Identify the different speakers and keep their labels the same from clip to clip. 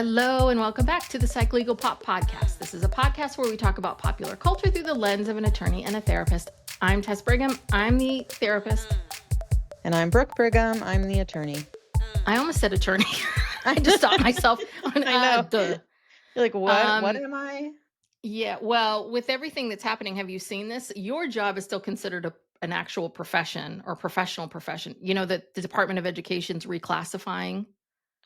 Speaker 1: Hello and welcome back to the Psych Legal Pop Podcast. This is a podcast where we talk about popular culture through the lens of an attorney and a therapist. I'm Tess Brigham. I'm the therapist.
Speaker 2: And I'm Brooke Brigham. I'm the attorney.
Speaker 1: I almost said attorney. I just stopped myself. On,
Speaker 2: I know.
Speaker 1: Duh.
Speaker 2: You're like, what am I?
Speaker 1: Yeah, well, with everything that's happening, have you seen this? Your job is still considered an actual profession or professional profession. You know that the Department of Education's reclassifying.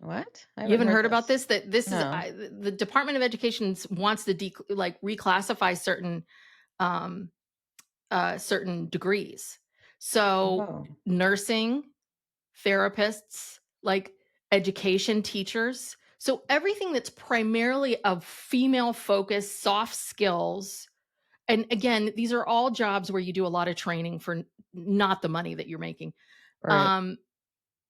Speaker 2: What?
Speaker 1: You haven't heard about this? That this
Speaker 2: No.
Speaker 1: is the Department of Education wants to reclassify certain degrees. So nursing, therapists, like education teachers. So everything that's primarily of female focused, soft skills. And again, these are all jobs where you do a lot of training for not the money that you're making.
Speaker 2: Right.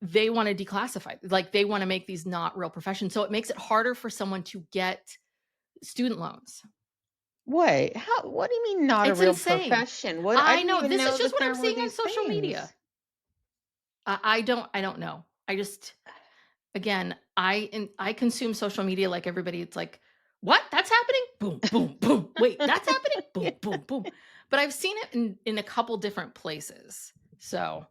Speaker 1: They want to declassify, like they want to make these not real professions. So it makes it harder for someone to get student loans.
Speaker 2: Wait, what do you mean not
Speaker 1: It's
Speaker 2: a real
Speaker 1: insane.
Speaker 2: Profession?
Speaker 1: What I know. This is just what I'm seeing on social media. I don't know. I just, again, I consume social media like everybody. It's like, what? That's happening? Boom, boom, boom. Wait, that's happening? Boom, boom, boom. But I've seen it in a couple different places. So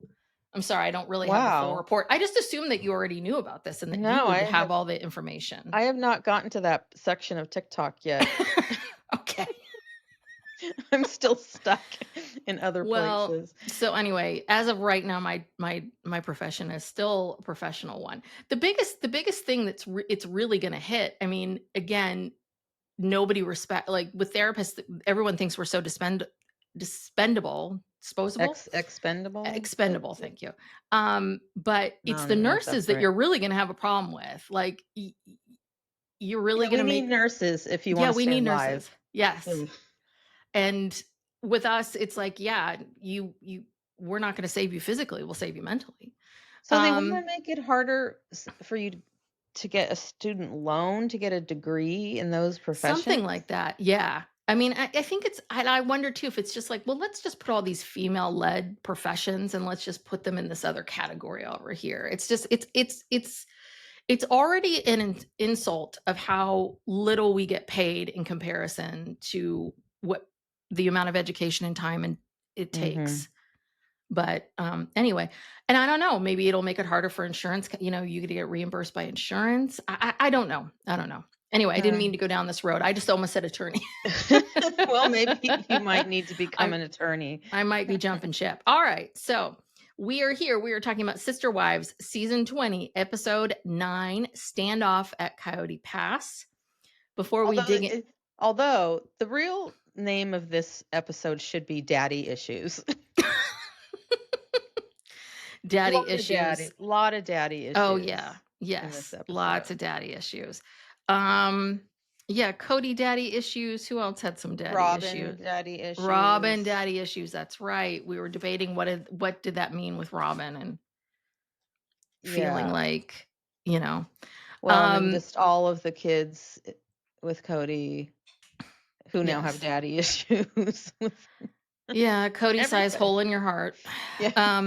Speaker 1: I'm sorry, I don't really have the full report. I just assumed that you already knew about this and that you would have all the information.
Speaker 2: I have not gotten to that section of TikTok yet.
Speaker 1: Okay.
Speaker 2: I'm still stuck in other places.
Speaker 1: So anyway, as of right now, my profession is still a professional one. The biggest thing it's really going to hit. I mean, again, nobody like with therapists, everyone thinks we're so expendable. Thank you. But it's the nurses that you're really going to have a problem with. Like you're really going to
Speaker 2: need nurses if you want to stay
Speaker 1: we need
Speaker 2: alive.
Speaker 1: Nurses. Yes. And with us, it's like, we're not going to save you physically. We'll save you mentally.
Speaker 2: So they want to make it harder for you to get a student loan, to get a degree in those professions?
Speaker 1: Something like that. Yeah. I mean, I think I wonder too, if it's just like, well, let's just put all these female-led professions and let's just put them in this other category over here. It's just, it's already an insult of how little we get paid in comparison to what the amount of education and time it takes. But anyway, and I don't know, maybe it'll make it harder for insurance. You know, you could get reimbursed by insurance. I don't know. Anyway, I didn't mean to go down this road. I just almost said attorney.
Speaker 2: Well, maybe you might need to become an attorney.
Speaker 1: I might be jumping ship. All right. So we are here. We are talking about Sister Wives, season 20, episode 9, Standoff at Coyote Pass. Before we dig in.
Speaker 2: Although the real name of this episode should be Daddy Issues.
Speaker 1: Daddy issues.
Speaker 2: A lot of daddy issues.
Speaker 1: Oh, yeah. Yes. Lots of daddy issues. Yeah, Kody daddy issues. Who else had some daddy issues? Robyn daddy issues. That's right. We were debating what did that mean with Robyn and feeling like, you know.
Speaker 2: Well, and just all of the kids with Kody who now have daddy issues.
Speaker 1: Yeah, Kody size hole in your heart.
Speaker 2: Yeah.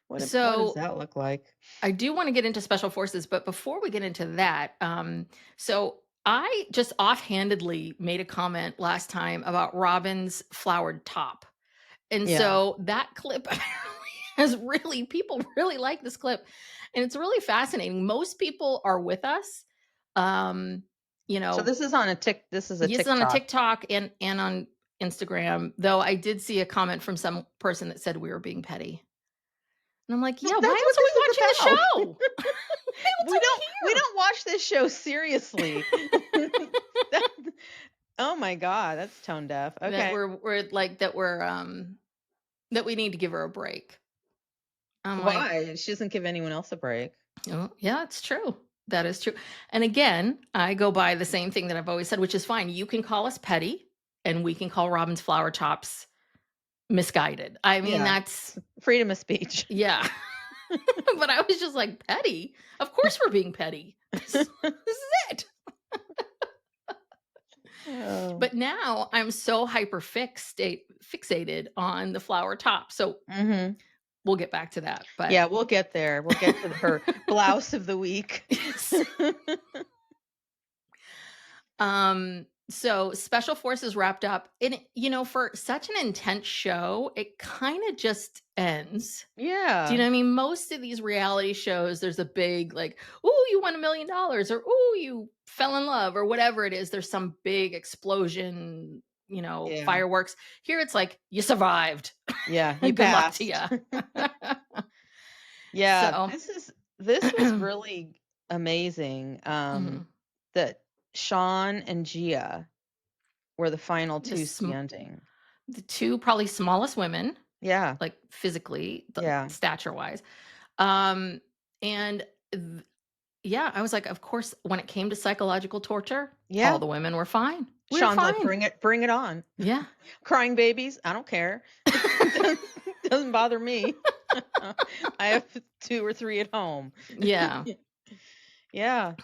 Speaker 2: What does that look like?
Speaker 1: I do want to get into special forces, but before we get into that, so I just offhandedly made a comment last time about Robyn's flowered top. And so that clip has people really like this clip. And it's really fascinating. Most people are with us. You know.
Speaker 2: So this is on a TikTok. This is
Speaker 1: on a TikTok and on Instagram, though I did see a comment from some person that said we were being petty. And I'm like, yeah, why else are we watching the show?
Speaker 2: we don't watch this show seriously. Oh my God, that's tone deaf. Okay.
Speaker 1: That we need to give her a break.
Speaker 2: Why? She doesn't give anyone else a break.
Speaker 1: Oh, yeah, it's true. That is true. And again, I go by the same thing that I've always said, which is fine. You can call us petty and we can call Robyn's flower tops misguided. I mean, that's
Speaker 2: freedom of speech.
Speaker 1: Yeah. But I was just like, petty? Of course we're being petty. This is it. But now I'm so hyper fixated on the flower top. So we'll get back to that, but
Speaker 2: Yeah, we'll get there. We'll get to her blouse of the week.
Speaker 1: yes. So Special Forces wrapped up, and for such an intense show, it kind of just ends. Do you
Speaker 2: Yeah.
Speaker 1: know what I mean? Most of these reality shows, there's a big like, "Ooh, you won $1 million," or "Ooh, you fell in love," or whatever it is. There's some big explosion,
Speaker 2: Yeah.
Speaker 1: fireworks. Here, it's like you survived.
Speaker 2: Yeah, you
Speaker 1: Good luck to you.
Speaker 2: passed. Yeah,
Speaker 1: So,
Speaker 2: this was really amazing,
Speaker 1: mhm,
Speaker 2: that Sean and Gia were the final
Speaker 1: the
Speaker 2: 2
Speaker 1: sm-
Speaker 2: standing.
Speaker 1: the two probably smallest women,
Speaker 2: Yeah,
Speaker 1: like physically,
Speaker 2: yeah,
Speaker 1: stature wise. Um, and th- yeah, I was like, of course, when it came to psychological torture, all
Speaker 2: yeah.
Speaker 1: the women were fine. We were
Speaker 2: Sean's like,
Speaker 1: fine.
Speaker 2: bring it on."
Speaker 1: Yeah.
Speaker 2: Crying babies, I don't care. Doesn't doesn't bother me. I have 2 or 3 at home.
Speaker 1: Yeah.
Speaker 2: Yeah.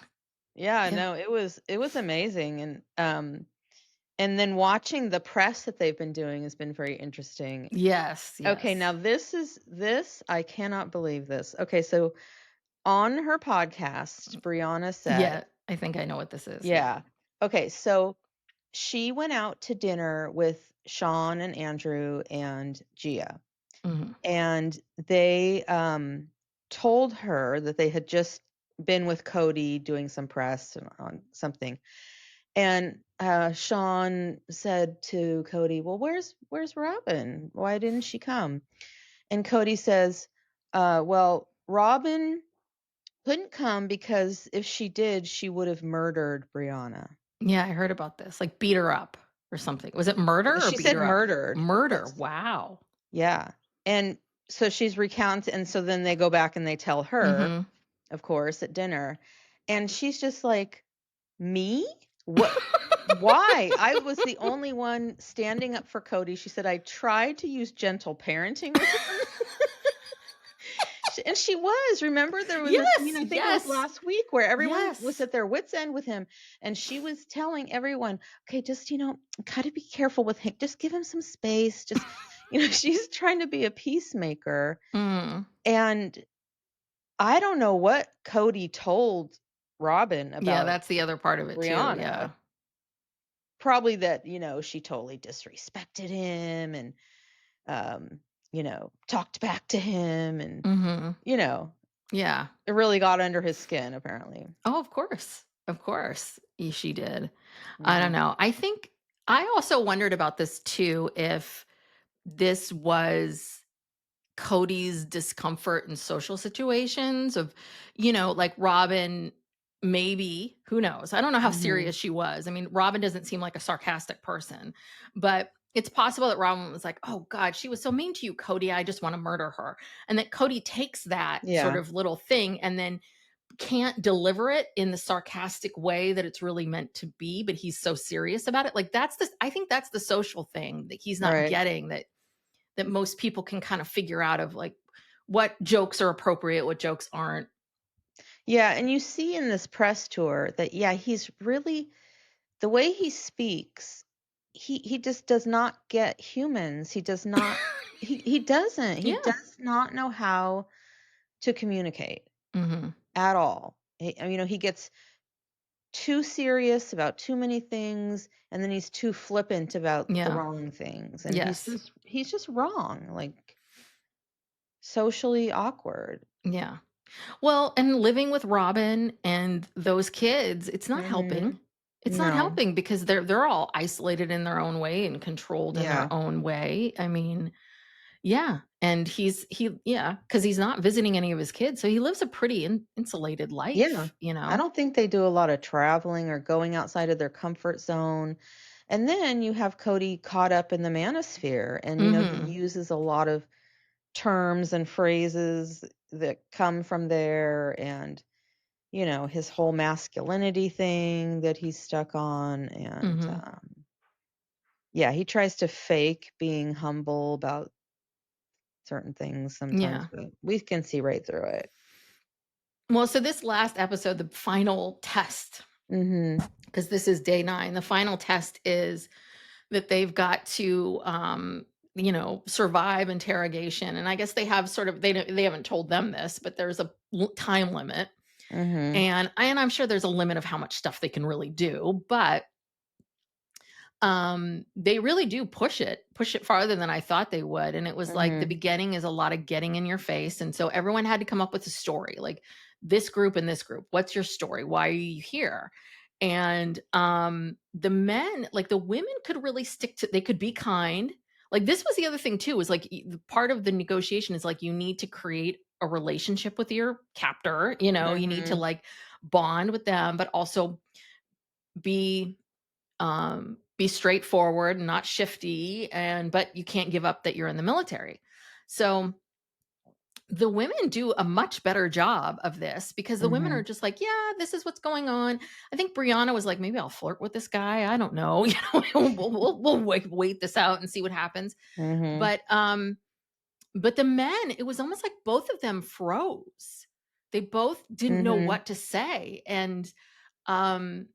Speaker 2: Yeah,
Speaker 1: Yeah.
Speaker 2: no, it was amazing, and then watching the press that they've been doing has been very interesting.
Speaker 1: Yes,
Speaker 2: Okay,
Speaker 1: yes.
Speaker 2: now this I cannot believe this. Okay, so on her podcast, Brianna said,
Speaker 1: Yeah, I think I know what this is, yeah.
Speaker 2: yeah. Okay, so she went out to dinner with Sean and Andrew and Gia,
Speaker 1: Mhm.
Speaker 2: and they told her that they had just been with Kody doing some press on something. And Sean said to Kody, "Well, where's Robyn? Why didn't she come?" And Kody says, "Well, Robyn couldn't come because if she did, she would have murdered Brianna."
Speaker 1: Yeah, I heard about this, like, beat her up or something. Was it murder or
Speaker 2: She
Speaker 1: beat
Speaker 2: said
Speaker 1: her up?
Speaker 2: murdered.
Speaker 1: Murder,
Speaker 2: That's
Speaker 1: wow.
Speaker 2: Yeah. And so she's recounted, and so then they go back and they tell her,
Speaker 1: Mhm.
Speaker 2: of course, at dinner, and she's just like, "Me? What? Why? I was the only one standing up for Kody." She said, "I tried to use gentle parenting with him." And she was. Remember, there was a scene,
Speaker 1: Yes,
Speaker 2: I think it was
Speaker 1: yes,
Speaker 2: last week, where everyone was
Speaker 1: yes.
Speaker 2: at their wits' end with him, and she was telling everyone, "Okay, just, gotta be careful with him. Just give him some space. Just," she's trying to be a peacemaker.
Speaker 1: Mm.
Speaker 2: And I don't know what Kody told Robyn
Speaker 1: Yeah,
Speaker 2: about
Speaker 1: that's the other part of it too,
Speaker 2: Brianna.
Speaker 1: yeah.
Speaker 2: Probably that, she totally disrespected him and, talked back to him and,
Speaker 1: Mhm.
Speaker 2: you know,
Speaker 1: Yeah.
Speaker 2: it really got under his skin, apparently.
Speaker 1: Oh, of course. Of course, she did. I don't
Speaker 2: Mhm.
Speaker 1: know. I also wondered about this too, if this was Cody's discomfort in social situations of, like Robin, maybe, who knows? I don't know how
Speaker 2: Mhm.
Speaker 1: serious she was. I mean, Robin doesn't seem like a sarcastic person, but it's possible that Robin was like, "Oh God, she was so mean to you, Cody. I just want to murder her." And that Cody takes that sort
Speaker 2: Yeah.
Speaker 1: of little thing and then can't deliver it in the sarcastic way that it's really meant to be, but he's so serious about it. Like I think that's the social thing that he's not
Speaker 2: Right.
Speaker 1: getting, that most people can kind of figure out of like what jokes are appropriate, what jokes aren't.
Speaker 2: Yeah, and you see in this press tour that, yeah, he's really the way he speaks, he just does not get humans. He does not he doesn't. He
Speaker 1: Yeah.
Speaker 2: does not know how to communicate
Speaker 1: Mhm.
Speaker 2: at all. He gets too serious about too many things, and then he's too flippant about the
Speaker 1: Yeah.
Speaker 2: wrong things, and
Speaker 1: Yes.
Speaker 2: he's just wrong, like, socially awkward.
Speaker 1: Yeah. Well, and living with Robin and those kids, it's not helping.
Speaker 2: Mhm.
Speaker 1: It's not
Speaker 2: No.
Speaker 1: helping because they're all isolated in their own way and controlled in
Speaker 2: Yeah.
Speaker 1: their own way. I mean, yeah, and yeah, because he's not visiting any of his kids, so he lives a pretty insulated
Speaker 2: Yeah. I
Speaker 1: life.
Speaker 2: don't think they do a lot of traveling or going outside of their comfort zone. And then you have Cody caught up in the manosphere, and, he
Speaker 1: Mhm.
Speaker 2: uses a lot of terms and phrases that come from there, and, his whole masculinity thing that he's stuck on. And
Speaker 1: Mhm.
Speaker 2: yeah, he tries to fake being humble about certain things sometimes,
Speaker 1: Yeah.
Speaker 2: but we can see right through it.
Speaker 1: Well, so this last episode, the final test,
Speaker 2: Mhm.
Speaker 1: because this is day 9, the final test is that they've got to, survive interrogation. And I guess they have sort of they haven't told them this, but there's a time limit.
Speaker 2: Mhm.
Speaker 1: And I'm sure there's a limit of how much stuff they can really do, but they really do push it farther than I thought they would. And it was like the
Speaker 2: Mhm.
Speaker 1: beginning is a lot of getting in your face. And so everyone had to come up with a story, like this group and this group. What's your story? Why are you here? And the men, like the women could really stick to, they could be kind. Like this was the other thing too, is like part of the negotiation is like you need to create a relationship with your captor, you need to
Speaker 2: Mhm.
Speaker 1: like bond with them, but also be be straightforward, not shifty, and but you can't give up that you're in the military. So the women do a much better job of this because the women are
Speaker 2: Mhm.
Speaker 1: just like, yeah, this is what's going on. I think Brianna was like, maybe I'll flirt with this guy. I don't know. We'll wait this out and see what happens.
Speaker 2: Mhm.
Speaker 1: But but the men, it was almost like both of them froze. They both didn't know
Speaker 2: Mhm.
Speaker 1: what to say, and um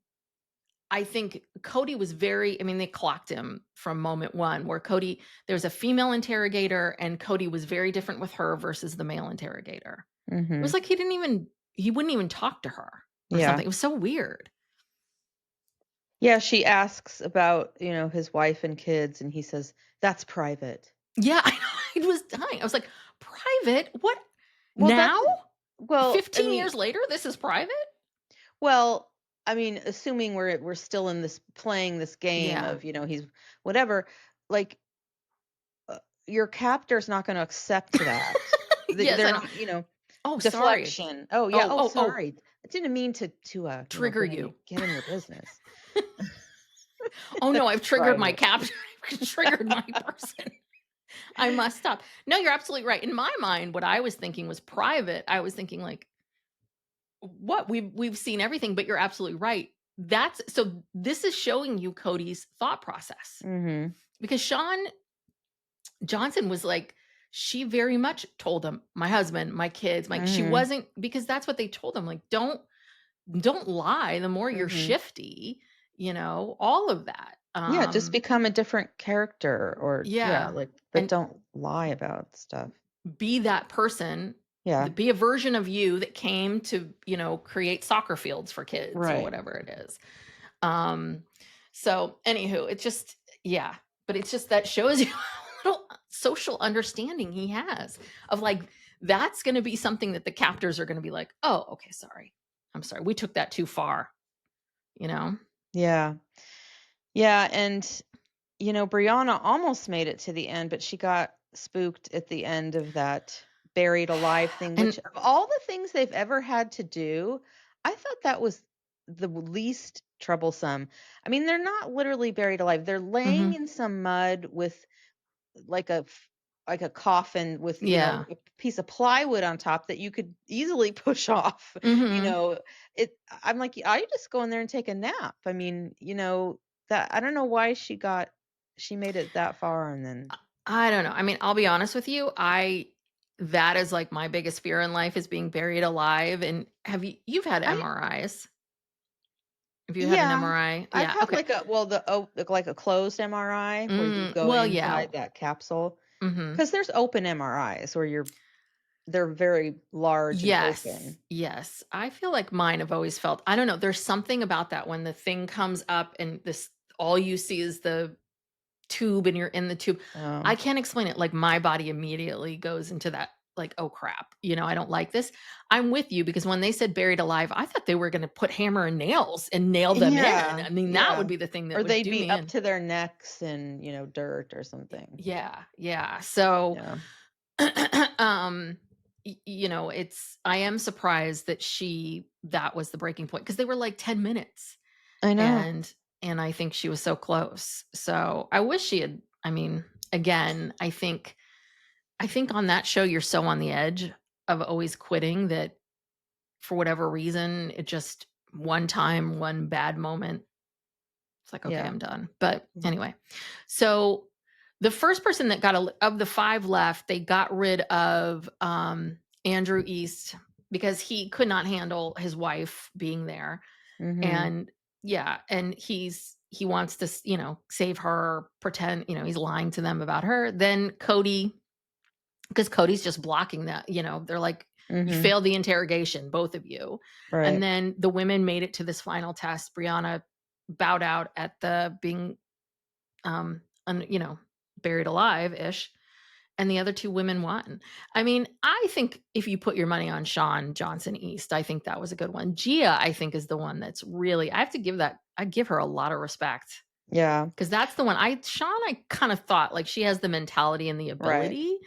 Speaker 1: I think Kody was very, I mean, they clocked him from moment one where Kody, there's a female interrogator and Kody was very different with her versus the male interrogator. It was
Speaker 2: Mhm.
Speaker 1: like he wouldn't even talk to her or
Speaker 2: Yeah.
Speaker 1: something. It was so weird.
Speaker 2: Yeah, she asks about, his wife and kids, and he says, "That's private."
Speaker 1: Yeah, I know. I was dying. I was like, private? What?
Speaker 2: Well,
Speaker 1: Now?
Speaker 2: that's well, I
Speaker 1: 15
Speaker 2: mean
Speaker 1: years later, this is private?
Speaker 2: well, I mean, assuming we're still in this playing this game
Speaker 1: Yeah.
Speaker 2: of, he's whatever, like, your captor's not gonna accept that.
Speaker 1: Yes,
Speaker 2: They're
Speaker 1: I know.
Speaker 2: not,
Speaker 1: Oh, sorry.
Speaker 2: deflection. "Oh, yeah.
Speaker 1: Oh,
Speaker 2: Oh,
Speaker 1: oh, oh,
Speaker 2: sorry. I didn't mean to
Speaker 1: trigger you.
Speaker 2: get in your business."
Speaker 1: Oh no, I've
Speaker 2: That's
Speaker 1: triggered my
Speaker 2: private.
Speaker 1: captor. I've triggered my person. I must stop. No, you're absolutely right. In my mind, what I was thinking was private. I was thinking like, what we've seen everything, but you're absolutely right. That's so this is showing you Cody's thought process
Speaker 2: Mhm.
Speaker 1: because Sean Johnson was like, she very much told him, my husband, my kids, like she
Speaker 2: Mhm.
Speaker 1: wasn't because that's what they told him. Like, don't lie. The more you're
Speaker 2: Mhm.
Speaker 1: shifty, all of that.
Speaker 2: Yeah, just become a different character or yeah,
Speaker 1: Yeah.
Speaker 2: like, but
Speaker 1: And
Speaker 2: don't lie about stuff.
Speaker 1: be that person,
Speaker 2: Yeah.
Speaker 1: be a version of you that came to, create soccer fields for kids or
Speaker 2: Right.
Speaker 1: whatever it is. Um, so anywho, it's just, yeah, but it's just that shows you how little social understanding he has of like, that's going to be something that the captors are going to be like, oh, okay, sorry. I'm sorry. We took that too far, you know?
Speaker 2: Yeah. Yeah, and, Brianna almost made it to the end, but she got spooked at the end of that buried alive thing,
Speaker 1: And
Speaker 2: which of all the things they've ever had to do, I thought that was the least troublesome. I mean, they're not literally buried alive. They're laying
Speaker 1: mhm,
Speaker 2: in some mud with like like a coffin with,
Speaker 1: yeah.
Speaker 2: a piece of plywood on top that you could easily push off, you
Speaker 1: Mhm.
Speaker 2: know, I'm like, I just go in there and take a nap. I mean, that I don't know why she made it that far and then
Speaker 1: I don't know. I mean, I'll be honest with you. That is like my biggest fear in life is being buried alive. And you've had
Speaker 2: I
Speaker 1: MRIs? Have you had an
Speaker 2: yeah,
Speaker 1: MRI?
Speaker 2: I've
Speaker 1: Yeah.
Speaker 2: had
Speaker 1: Okay.
Speaker 2: like a closed MRI where you go
Speaker 1: Well, yeah.
Speaker 2: inside that capsule
Speaker 1: Mhm.
Speaker 2: because there's open MRIs where they're very large and
Speaker 1: Yes.
Speaker 2: open.
Speaker 1: Yes. I feel like mine have always felt, I don't know, there's something about that when the thing comes up and this all you see is the tube and you're in the tube. I
Speaker 2: Oh.
Speaker 1: can't explain it. Like my body immediately goes into that, like, oh crap, I don't like this. I'm with you because when they said buried alive, I thought they were going to put hammer and nails and nail them in.
Speaker 2: Yeah,
Speaker 1: I mean, that would
Speaker 2: yeah.
Speaker 1: be the thing that
Speaker 2: Or
Speaker 1: would
Speaker 2: they'd
Speaker 1: do
Speaker 2: be
Speaker 1: me
Speaker 2: up
Speaker 1: in.
Speaker 2: to their necks in, dirt or something.
Speaker 1: Yeah. Yeah. So,
Speaker 2: Yeah.
Speaker 1: um, I am surprised that that was the breaking point because they were like 10 minutes
Speaker 2: I know.
Speaker 1: and I think she was so close. So I wish she had, I mean, again, I think on that show you're so on the edge of always quitting that for whatever reason, it just one time, one bad moment, it's like, okay,
Speaker 2: Yeah.
Speaker 1: I'm done. But
Speaker 2: Mm.
Speaker 1: anyway, so the first person that of the five left, they got rid of Andrew East because he could not handle his wife being there.
Speaker 2: Mhm.
Speaker 1: And yeah, and he wants to, save her, pretend, he's lying to them about her. Then Kody, because Cody's just blocking that, they're like, you
Speaker 2: Mhm.
Speaker 1: failed the interrogation, both of you. And
Speaker 2: Right.
Speaker 1: then the women made it to this final test. Brianna bowed out at the being, un, you know, buried alive ish. And the other two women won. I mean, I think if you put your money on Sean Johnson East, I think that was a good one. Gia, I think, is the one that's really, I have to give that, I give her a lot of respect.
Speaker 2: Yeah.
Speaker 1: 'Cause that's the one Sean, I kind of thought, like, she has the mentality and the
Speaker 2: Right.
Speaker 1: ability,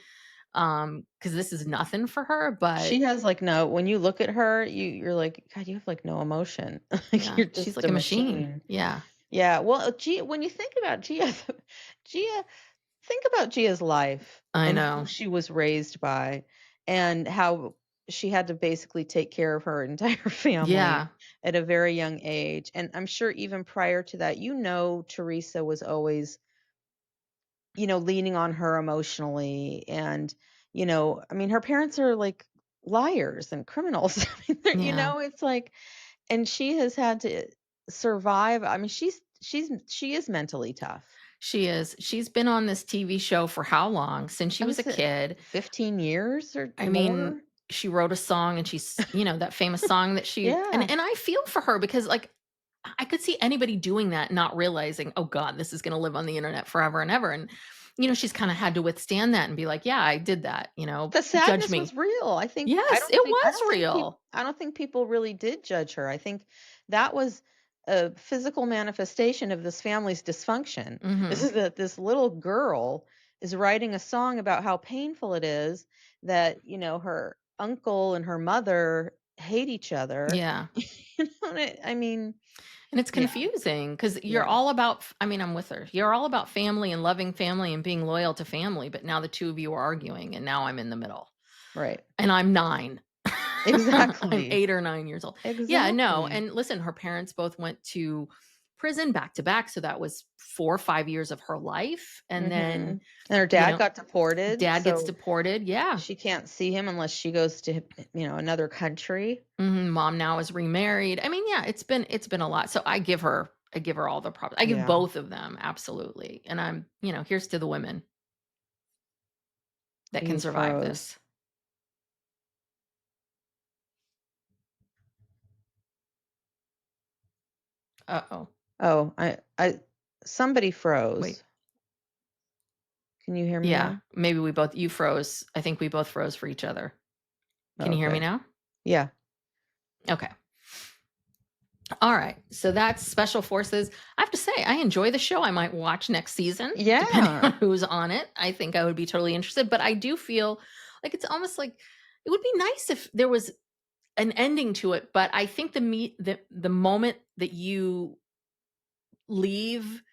Speaker 1: because this is nothing for her, but
Speaker 2: She has, like, no when you look at her, you're like, "God, you have, like, no emotion." Like,
Speaker 1: yeah,
Speaker 2: you're
Speaker 1: she's
Speaker 2: just
Speaker 1: like
Speaker 2: a
Speaker 1: a machine.
Speaker 2: machine.
Speaker 1: Yeah,
Speaker 2: Yeah, well, Gia when you think about Gia, Gia think about Gia's life
Speaker 1: I
Speaker 2: and who
Speaker 1: know.
Speaker 2: she was raised by and how she had to basically take care of her entire family
Speaker 1: Yeah,
Speaker 2: at a very young age, and I'm sure even prior to that, Teresa was always, leaning on her emotionally and, I mean, her parents are, like, liars and criminals. I mean,
Speaker 1: yeah.
Speaker 2: it's like and she has had to survive. I mean, she is mentally tough.
Speaker 1: She is. She's been on this TV show for how long? Since she
Speaker 2: I
Speaker 1: was a
Speaker 2: was it
Speaker 1: kid.
Speaker 2: 15 years or
Speaker 1: I mean,
Speaker 2: more?
Speaker 1: she wrote a song and she's, that famous song that she, and
Speaker 2: Yeah.
Speaker 1: and I feel for her because, like, I could see anybody doing that, not realizing, "Oh god, this is gonna live on the internet forever and ever," and, she's kinda had to withstand that and be like, "Yeah, I did that,
Speaker 2: The
Speaker 1: judge
Speaker 2: sadness was
Speaker 1: me."
Speaker 2: real.
Speaker 1: Yes, it was real.
Speaker 2: I don't think people really did judge her. I think that was a physical manifestation of this family's dysfunction. This
Speaker 1: Mhm.
Speaker 2: is that this little girl is writing a song about how painful it is that, her uncle and her mother hate each other.
Speaker 1: Yeah.
Speaker 2: I mean,
Speaker 1: And it's
Speaker 2: yeah,
Speaker 1: confusing because 'cause you're
Speaker 2: yeah,
Speaker 1: all about I mean, I'm with her. You're all about family and loving family and being loyal to family, but now the 2 of you are arguing, and now I'm in the middle.
Speaker 2: right.
Speaker 1: And I'm 9. I'm
Speaker 2: Exactly.
Speaker 1: 8 or 9 years old. Yeah, no,
Speaker 2: Exactly.
Speaker 1: and listen, her parents both went to prison back to back, so that was 4 or 5 years of her life, and then,
Speaker 2: Mhm. And her
Speaker 1: you
Speaker 2: dad
Speaker 1: know,
Speaker 2: got deported,
Speaker 1: dad gets
Speaker 2: so
Speaker 1: deported, yeah.
Speaker 2: she can't see him unless she goes to, another country.
Speaker 1: Mhm, mom now is remarried. I mean, yeah, it's been a lot, so I give her all the props. I give
Speaker 2: Yeah.
Speaker 1: both of them, absolutely, and here's to the women that can
Speaker 2: He
Speaker 1: survive
Speaker 2: froze.
Speaker 1: this. Uh-oh,
Speaker 2: Oh, I somebody
Speaker 1: wait.
Speaker 2: froze. Can you hear me
Speaker 1: Yeah,
Speaker 2: now?
Speaker 1: maybe you froze. I think we both froze for each other. Can you hear me
Speaker 2: Okay.
Speaker 1: now?
Speaker 2: Yeah.
Speaker 1: Okay. All right. So that's Special Forces. I have to say, I enjoy the show. I might watch next season, depending
Speaker 2: Yeah.
Speaker 1: on who's on it. I think I would be totally interested, but I do feel like it's almost like it would be nice if there was an ending to it. But I think the moment that you leave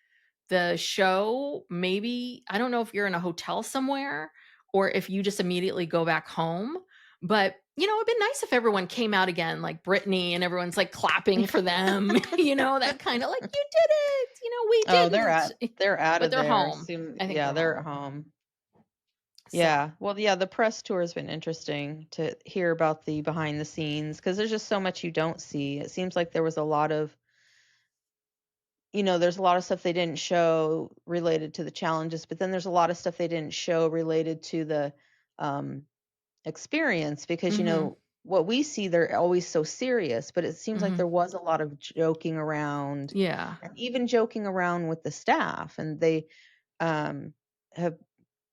Speaker 1: the show, maybe I don't know if you're in a hotel somewhere or if you just immediately go back home, but, it'd be nice if everyone came out again, like Britney, and everyone's, like, clapping for them, that kinda like, "You did it, we
Speaker 2: Oh,
Speaker 1: didn't."
Speaker 2: they're out
Speaker 1: But
Speaker 2: of
Speaker 1: they're
Speaker 2: there.
Speaker 1: home.
Speaker 2: Soon
Speaker 1: I think
Speaker 2: yeah,
Speaker 1: they're
Speaker 2: they're
Speaker 1: home.
Speaker 2: at home.
Speaker 1: So
Speaker 2: Yeah. Well, yeah, the press tour has been interesting to hear about the behind the scenes because there's just so much you don't see. It seems like there was a lot of there's a lot of stuff they didn't show related to the challenges, but then there's a lot of stuff they didn't show related to the um, experience because,
Speaker 1: mhm,
Speaker 2: what we see, they're always so serious, but it seems like
Speaker 1: mhm.
Speaker 2: there was a lot of joking around
Speaker 1: Yeah.
Speaker 2: and even joking around with the staff. And they um, have,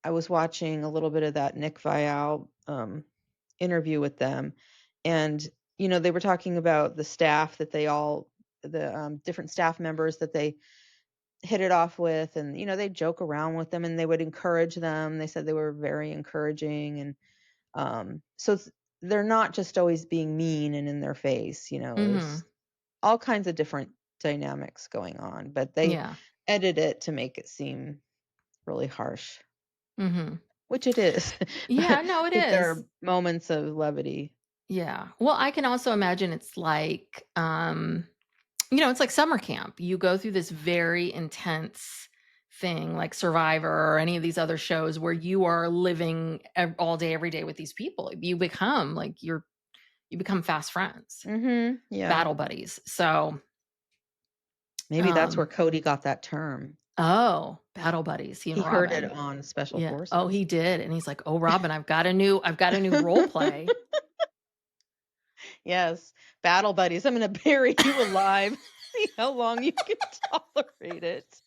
Speaker 2: I was watching a little bit of that Nick Vial interview with them. And, they were talking about the staff that the different staff members that they hit it off with. And, they joke around with them and they would encourage them. They said they were very encouraging. And so they're not just always being mean and in their face, there's
Speaker 1: Mhm.
Speaker 2: all kinds of different dynamics going on, but they
Speaker 1: Yeah.
Speaker 2: edit it to make it seem really harsh,
Speaker 1: Mhm.
Speaker 2: which it is.
Speaker 1: Yeah,
Speaker 2: But
Speaker 1: no,
Speaker 2: I
Speaker 1: it
Speaker 2: think there
Speaker 1: is.
Speaker 2: are moments of levity.
Speaker 1: Yeah. Well, I can also imagine it's like, it's like summer camp. You go through this very intense thing like Survivor or any of these other shows where you are living all day, every day with these people. You become fast friends,
Speaker 2: Mhm. Yeah.
Speaker 1: battle buddies. So
Speaker 2: Maybe that's where
Speaker 1: Um,
Speaker 2: Kody got that term.
Speaker 1: oh, battle buddies, he and
Speaker 2: He heard it
Speaker 1: Robyn.
Speaker 2: on Special
Speaker 1: Yeah. Oh,
Speaker 2: Forces.
Speaker 1: he did, and he's like, "Oh, Robyn, I've got a new role play."
Speaker 2: Yes, battle buddies. I'm gonna bury you alive. See how long you can tolerate it.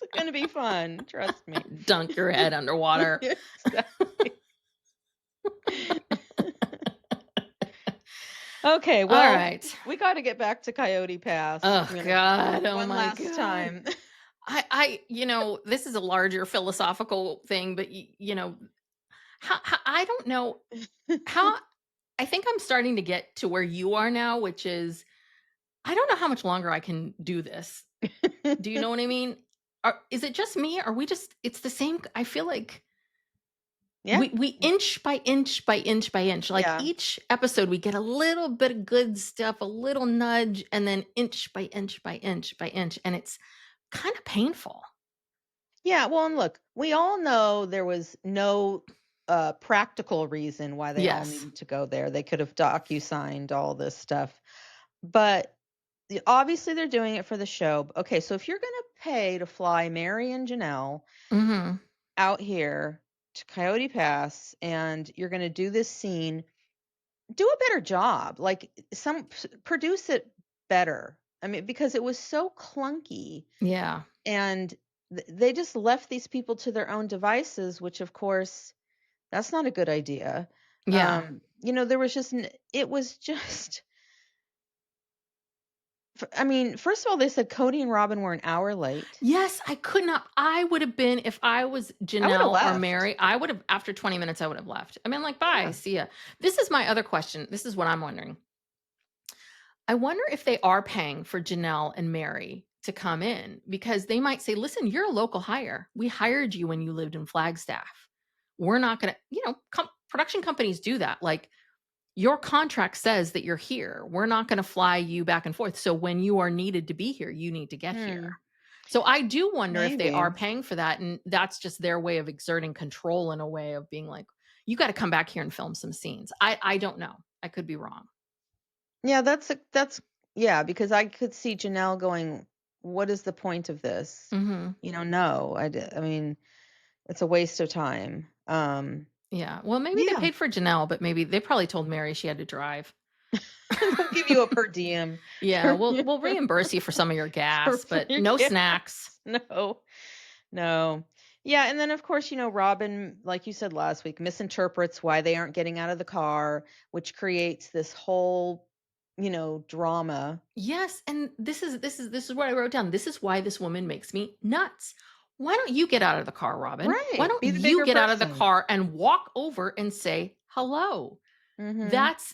Speaker 2: It's gonna be fun, trust me.
Speaker 1: Dunk your head underwater.
Speaker 2: Exactly. Okay,
Speaker 1: All
Speaker 2: well,
Speaker 1: right.
Speaker 2: we gotta get back to Coyote Pass.
Speaker 1: Oh
Speaker 2: I'm gonna
Speaker 1: god, oh
Speaker 2: one
Speaker 1: my
Speaker 2: last
Speaker 1: god.
Speaker 2: time.
Speaker 1: This is a larger philosophical thing, but how I don't know how I think I'm starting to get to where you are now, which is I don't know how much longer I can do this. Do you know what I mean? Is it just me? Are we just it's the same I feel like
Speaker 2: Yeah,
Speaker 1: we inch by inch by inch by inch. Like
Speaker 2: yeah.
Speaker 1: each episode we get a little bit of good stuff, a little nudge, and then inch by inch by inch by inch. And it's kind of painful.
Speaker 2: Yeah, well, and look, we all know there was no, practical reason why they all
Speaker 1: Yes.
Speaker 2: needed to go there. They could have docu-signed all this stuff, but obviously they're doing it for the show. Okay, so if you're gonna pay to fly Meri and Janelle
Speaker 1: Mhm.
Speaker 2: out here to Coyote Pass and you're gonna do this scene, do a better job. Like, produce it better. I mean, because it was so clunky.
Speaker 1: Yeah.
Speaker 2: And they just left these people to their own devices, which of course, that's not a good idea.
Speaker 1: Yeah.
Speaker 2: There was just it was just I mean, first of all, they said Kody and Robyn were an hour late.
Speaker 1: Yes, I could not I would have been if I was
Speaker 2: I would have
Speaker 1: Janelle or
Speaker 2: left.
Speaker 1: Meri, I would have after 20 minutes I would have left. I mean like, "Bye,
Speaker 2: Yeah.
Speaker 1: see ya." This is my other question. This is what I'm wondering. I wonder if they are paying for Janelle and Meri to come in because they might say, "Listen, you're a local hire. We hired you when you lived in Flagstaff. We're not gonna" production companies do that. Like, your contract says that you're here. We're not gonna fly you back and forth. So when you are needed to be here, you need to get here.
Speaker 2: Hmm.
Speaker 1: So I do wonder if they are
Speaker 2: Maybe.
Speaker 1: paying for that, and that's just their way of exerting control in a way of being like, "You gotta come back here and film some scenes." I don't know. I could be wrong.
Speaker 2: Yeah, that's yeah, because I could see Janelle going, "What is the point of this?"
Speaker 1: Mhm.
Speaker 2: No, I mean, it's a waste of time.
Speaker 1: Yeah. Well, maybe they
Speaker 2: Yeah.
Speaker 1: paid for Janelle, but maybe they probably told Meri she had to drive.
Speaker 2: We'll give you a per diem
Speaker 1: Yeah,
Speaker 2: for
Speaker 1: we'll reimburse you for some of your gas,
Speaker 2: for
Speaker 1: but
Speaker 2: your
Speaker 1: no
Speaker 2: gas.
Speaker 1: snacks.
Speaker 2: No. No. Yeah, and then of course, Robin, like you said last week, misinterprets why they aren't getting out of the car, which creates this whole, drama.
Speaker 1: Yes, and this is what I wrote down. This is why this woman makes me nuts. Why don't you get out of the car, Robyn? Why
Speaker 2: Right.
Speaker 1: don't
Speaker 2: Be the
Speaker 1: you
Speaker 2: bigger
Speaker 1: get out of the
Speaker 2: person.
Speaker 1: car and walk over and say hello?
Speaker 2: Mhm.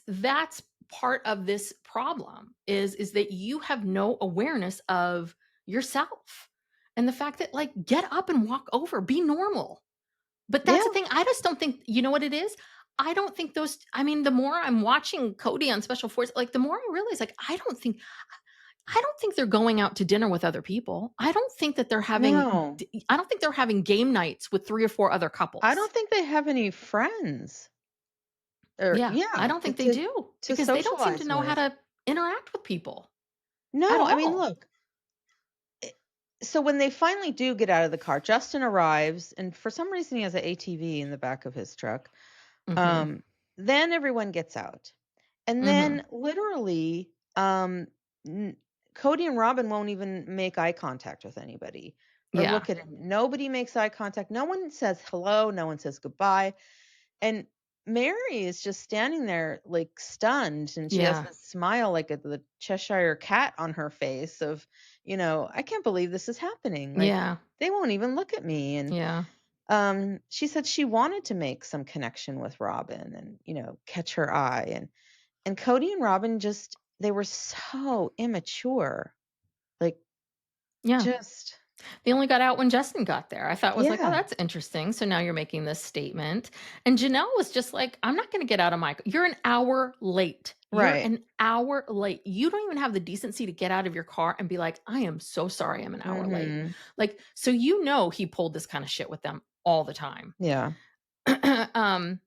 Speaker 1: That's part of this problem is that you have no awareness of yourself. And the fact that like get up and walk over, be normal. But that's the
Speaker 2: Yeah.
Speaker 1: thing, I just don't think you know what it is? I don't think those I mean, the more I'm watching Kody on Special Force, like, the more I realize, like, I don't think they're going out to dinner with other people.
Speaker 2: No.
Speaker 1: I don't think they're having game nights with 3 or 4 other
Speaker 2: I
Speaker 1: couples.
Speaker 2: don't think they have any friends. Or
Speaker 1: Yeah, I
Speaker 2: yeah,
Speaker 1: don't think they
Speaker 2: to
Speaker 1: do,
Speaker 2: to
Speaker 1: because they don't seem to
Speaker 2: socialize
Speaker 1: know how
Speaker 2: with.
Speaker 1: to interact with people at
Speaker 2: No, I mean,
Speaker 1: all.
Speaker 2: look, I so when they finally do get out of the car, Justin arrives, and for some reason he has an ATV in the back of his truck.
Speaker 1: Mhm,
Speaker 2: Um, then everyone gets out. And
Speaker 1: mhm.
Speaker 2: then literally, n Cody and Robin won't even make eye contact with anybody or
Speaker 1: Yeah,
Speaker 2: look at him. Nobody makes eye contact. No one says hello, no one says goodbye. And Mary is just standing there like stunned, and she has
Speaker 1: yeah,
Speaker 2: this smile like the Cheshire cat on her face of, I can't believe this is happening. Like
Speaker 1: yeah,
Speaker 2: they won't even look at me. And
Speaker 1: yeah,
Speaker 2: she said she wanted to make some connection with Robin and, catch her eye. And Cody and Robin just they were so immature. Like,
Speaker 1: yeah.
Speaker 2: just
Speaker 1: They only got out when Justin got there. I thought it was like, "Oh,
Speaker 2: yeah,
Speaker 1: that's interesting. So now you're making this statement." And Janelle was just like, "I'm not gonna get out of my You're an hour late. You're
Speaker 2: right.
Speaker 1: an hour late. You don't even have the decency to get out of your car and be like, 'I am so sorry I'm an hour late.'"
Speaker 2: Mhm.
Speaker 1: Like, so he pulled this kind of shit with them all the time.
Speaker 2: Yeah.
Speaker 1: um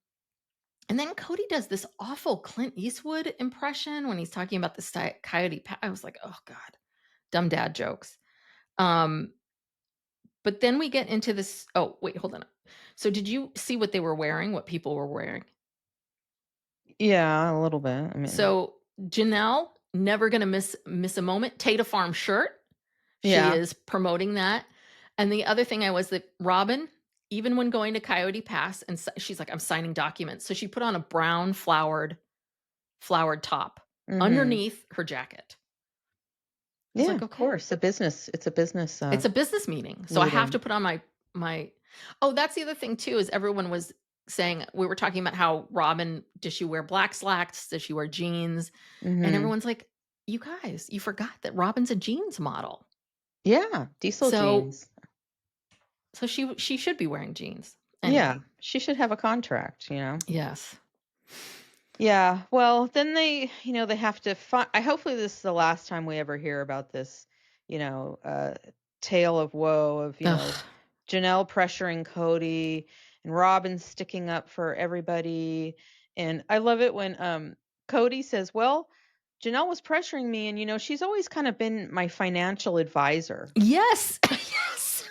Speaker 1: And then Cody does this awful Clint Eastwood impression when he's talking about the Coyote Pass. I was like, "Oh god, dumb dad jokes." Um, but then we get into this. Oh, wait, hold on. So did you see what they were wearing? What people were wearing?
Speaker 2: Yeah, a little bit. I mean,
Speaker 1: So Janelle, never gonna miss a moment. Tata Farm shirt. She
Speaker 2: yeah.
Speaker 1: is promoting that. And the other thing I was that Robyn, even when going to Coyote Pass, and she's like, "I'm signing documents." So she put on a brown flowered top
Speaker 2: Mhm.
Speaker 1: underneath her jacket. I was
Speaker 2: Yeah,
Speaker 1: like,
Speaker 2: of
Speaker 1: "Okay."
Speaker 2: course. It's a business,
Speaker 1: It's a business meeting, so I have to
Speaker 2: meeting.
Speaker 1: put on my Oh, that's the other thing too, is everyone was saying we were talking about how Robyn, does she wear black slacks? Does she wear jeans? And
Speaker 2: Mhm.
Speaker 1: everyone's like, "You guys, you forgot that Robyn's a jeans model."
Speaker 2: Yeah, diesel
Speaker 1: So
Speaker 2: jeans.
Speaker 1: she should be wearing jeans.
Speaker 2: Yeah,
Speaker 1: Anyway,
Speaker 2: she should have a contract, you know?
Speaker 1: yes.
Speaker 2: Yeah, well, then they have to I hopefully this is the last time we ever hear about this, you know, tale of woe of,
Speaker 1: Ugh.
Speaker 2: Janelle pressuring Cody and Robin sticking up for everybody. And I love it when Cody says, "Well, Janelle was pressuring me and she's always kind of been my financial advisor."
Speaker 1: Yes. Yes.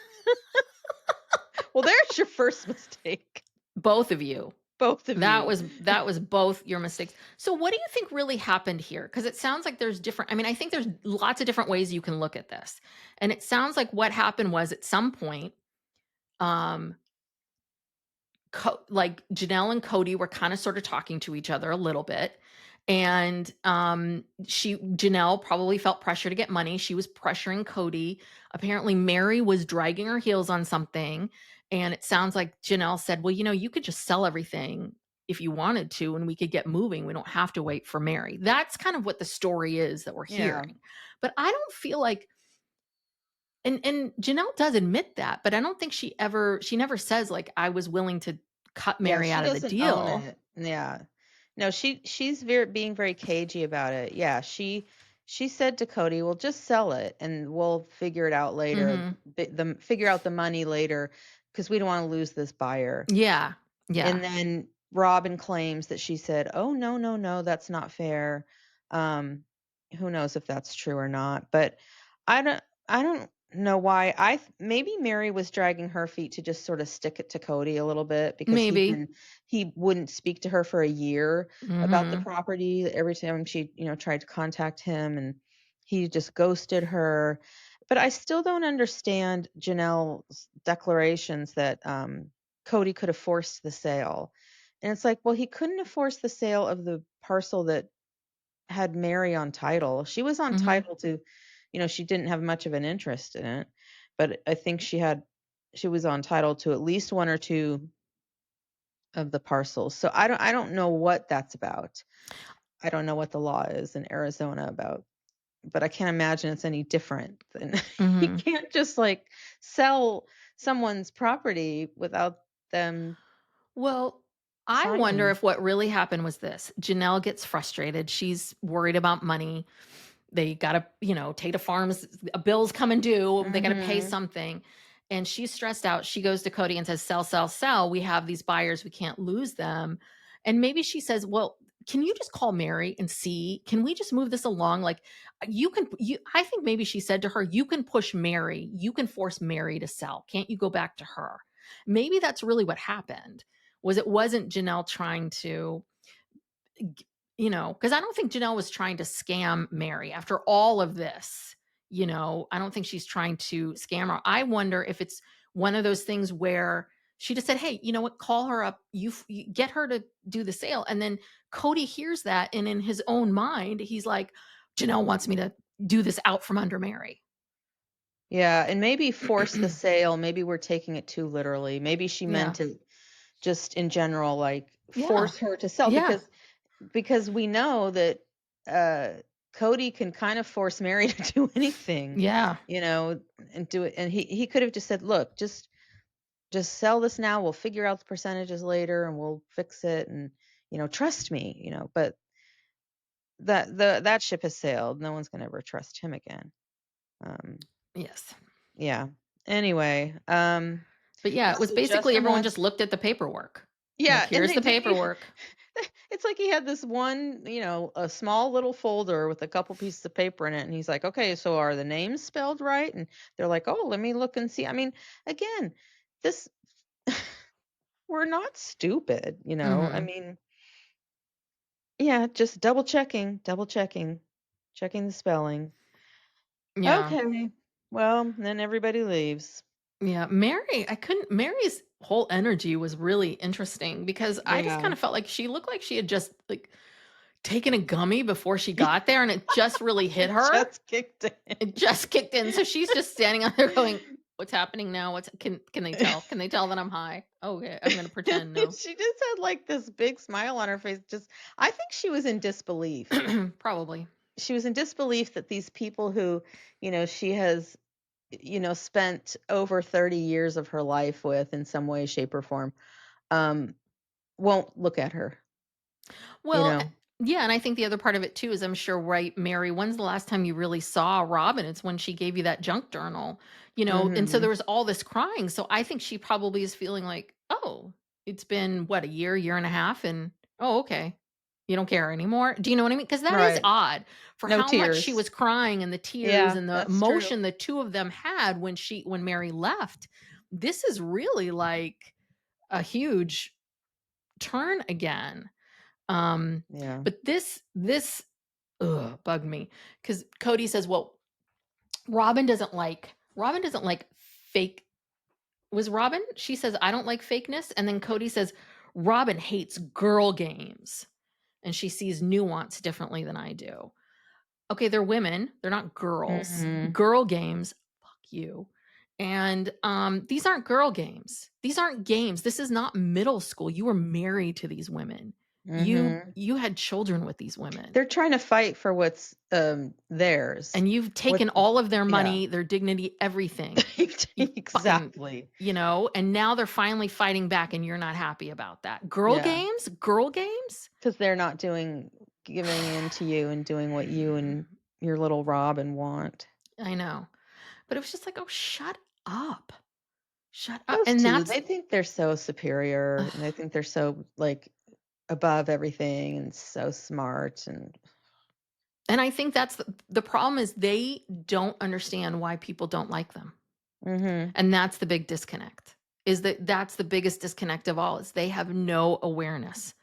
Speaker 2: Well, there's your first mistake.
Speaker 1: Both of you.
Speaker 2: Both of
Speaker 1: That
Speaker 2: you.
Speaker 1: was that was both your mistakes. So what do you think really happened here? Because it sounds like there's different, I mean, I think there's lots of different ways you can look at this. And it sounds like what happened was at some point, um, like Janelle and Cody were kind of sort of talking to each other a little bit. And Janelle probably felt pressure to get money. She was pressuring Cody. Apparently, Meri was dragging her heels on something. And it sounds like Janelle said, "Well, you could just sell everything if you wanted to, and we could get moving. We don't have to wait for Meri." That's kind of what the story is that we're
Speaker 2: Yeah.
Speaker 1: hearing. But I don't feel like, and Janelle does admit that, but I don't think she never says, like, "I was willing to cut
Speaker 2: Yeah,
Speaker 1: Meri
Speaker 2: she
Speaker 1: out of the
Speaker 2: doesn't own
Speaker 1: deal."
Speaker 2: it. Yeah. No, she's very being very cagey about it. Yeah, she said to Cody, "Well, just sell it and we'll figure it out later.
Speaker 1: Mhm.
Speaker 2: Figure out the money later because we don't want to lose this buyer."
Speaker 1: Yeah. Yeah.
Speaker 2: And then Robin claims that she said, "Oh, no, no, no, that's not fair." Um, who knows if that's true or not, but I don't know why. Maybe Mary was dragging her feet to just sort of stick it to Cody a little bit because
Speaker 1: Maybe.
Speaker 2: he wouldn't speak to her for a year about the
Speaker 1: Mhm.
Speaker 2: property every time she, tried to contact him and he just ghosted her. But I still don't understand Janelle's declarations that Cody could have forced the sale. And it's like, well, he couldn't have forced the sale of the parcel that had Mary on title. She was on
Speaker 1: Mhm.
Speaker 2: title to, she didn't have much of an interest in it, but I think she was on title to at least one or two of the parcels. So I don't know what that's about. I don't know what the law is in Arizona about, but I can't imagine it's any different than you
Speaker 1: Mhm.
Speaker 2: can't just like sell someone's property without them
Speaker 1: Well, I wonder
Speaker 2: signing.
Speaker 1: if what really happened was this. Janelle gets frustrated. She's worried about money. They gotta, Tata Farms, a bill's coming due. They gotta pay
Speaker 2: Mhm.
Speaker 1: something. And she's stressed out. She goes to Cody and says, "Sell, sell, sell. We have these buyers. We can't lose them." And maybe she says, "Well, can you just call Meri and see? Can we just move this along? Like, I think maybe she said to her, you can push Meri, you can force Meri to sell. Can't you go back to her?" Maybe that's really what happened. It wasn't Janelle trying to, because I don't think Janelle was trying to scam Meri after all of this. I don't think she's trying to scam her. I wonder if it's one of those things where she just said, "Hey, you know what? Call her up. You get her to do the sale." And then Cody hears that, and in his own mind, he's like, "Janelle wants me to do this out from under Meri."
Speaker 2: Yeah, and maybe force the sale, maybe we're taking it too literally. Maybe she
Speaker 1: Yeah.
Speaker 2: meant it just in general, like
Speaker 1: Yeah.
Speaker 2: force her to sell
Speaker 1: Yeah.
Speaker 2: because we know that uh Cody can kind of force Mary to do anything,
Speaker 1: Yeah.
Speaker 2: you know, and do it. And he could have just said, "Look, just sell this now. We'll figure out the percentages later and we'll fix it and trust me, but that ship has sailed. No one's going to ever trust him again. Um
Speaker 1: Yes.
Speaker 2: yeah. Anyway,
Speaker 1: But yeah, it
Speaker 2: this
Speaker 1: was
Speaker 2: was just
Speaker 1: basically
Speaker 2: a
Speaker 1: everyone
Speaker 2: mess.
Speaker 1: just looked at the paperwork. Like,
Speaker 2: Yeah, and
Speaker 1: here's the paperwork.
Speaker 2: It's like he had this one, a small little folder with a couple pieces of paper in it, and he's like, "Okay, so are the names spelled right?" And they're like, "Oh, let me look and see." I mean, again, this we're not stupid, you know? I
Speaker 1: Mhm.
Speaker 2: mean, yeah, just checking the spelling.
Speaker 1: Yeah.
Speaker 2: Okay. Well, then everybody leaves.
Speaker 1: Yeah, Mary's whole energy was really interesting because I just
Speaker 2: Yeah.
Speaker 1: kind of felt like she looked like she had just, like, taken a gummy before she got there, and it just really hit
Speaker 2: It
Speaker 1: her.
Speaker 2: just kicked in.
Speaker 1: It just kicked in, so she's just standing out there going, "What's happening now? What's can they tell? Can they tell that I'm high? Okay, I'm gonna pretend no."
Speaker 2: She just had, like, this big smile on her face, just I think she was in disbelief.
Speaker 1: Probably.
Speaker 2: She was in disbelief that these people who, she has, spent over 30 years of her life with in some way, shape, or form, um, won't look at her, you
Speaker 1: Well,
Speaker 2: know?
Speaker 1: yeah, and I think the other part of it too is I'm sure, right, Mary, when's the last time you really saw Robin? It's when she gave you that junk journal, and so there
Speaker 2: Mhm.
Speaker 1: was all this crying. So I think she probably is feeling like, oh, it's been what, a year and a half, and oh, okay. You don't care anymore. Do you know what I mean? Because that is
Speaker 2: Right.
Speaker 1: odd for
Speaker 2: No
Speaker 1: how much she
Speaker 2: tears.
Speaker 1: was crying and the tears
Speaker 2: Yeah,
Speaker 1: and the
Speaker 2: that's true.
Speaker 1: emotion the two of them had when Mary left. This is really like a huge turn again. Um,
Speaker 2: Yeah.
Speaker 1: but this bugged me because Kody says, "Well, Robyn doesn't like fake." Was Robyn? She says, "I don't like fakeness," and then Kody says, "Robyn hates girl games, and she sees nuance differently than I do." Okay, they're women. They're not girls.
Speaker 2: Mhm.
Speaker 1: Girl games, fuck you. And these aren't girl games. These aren't games. This is not middle school. You were married to these women. You
Speaker 2: Mhm.
Speaker 1: you had children with these women.
Speaker 2: They're trying to fight for what's, theirs.
Speaker 1: And you've
Speaker 2: What
Speaker 1: taken all of their
Speaker 2: Yeah.
Speaker 1: money, their didignity, everything. You fucking
Speaker 2: Exactly.
Speaker 1: and now they're finally fighting back and you're not happy about that. Girl
Speaker 2: Yeah.
Speaker 1: games? Girl games?
Speaker 2: Because 'Cause they're not giving in to you and doing what you and your little Robin want.
Speaker 1: I know. But it was just like, "Oh, shut up. Shut up."
Speaker 2: Those
Speaker 1: And
Speaker 2: 2,
Speaker 1: that's
Speaker 2: they think they're so superior, and they think they're so, like, above everything and so smart and
Speaker 1: And I think that's the problem is they don't understand why people don't like them.
Speaker 2: Mhm.
Speaker 1: And that's the big disconnect. Is that's the biggest disconnect of all is they have no awareness.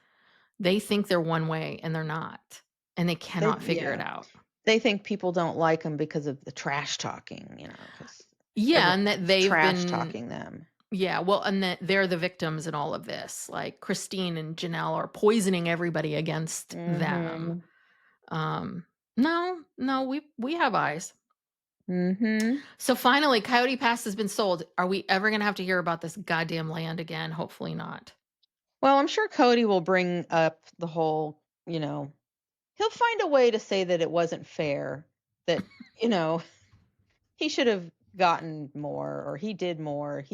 Speaker 1: They think they're one way and they're not. And they cannot figure it
Speaker 2: Yeah.
Speaker 1: out.
Speaker 2: They think people don't like them because of the trash talking, because
Speaker 1: Yeah, and that
Speaker 2: everyone's
Speaker 1: they've
Speaker 2: trash
Speaker 1: been
Speaker 2: talking them.
Speaker 1: yeah, well, and that they're the victims in all of this. Like Christine and Janelle are poisoning everybody against them.
Speaker 2: Mhm.
Speaker 1: Um no, no, we have eyes.
Speaker 2: Mhm.
Speaker 1: So finally, Coyote Pass has been sold. Are we ever gonna have to hear about this goddamn land again? Hopefully not.
Speaker 2: Well, I'm sure Cody will bring up the whole, he'll find a way to say that it wasn't fair, that, you know, he should have gotten more or he did more.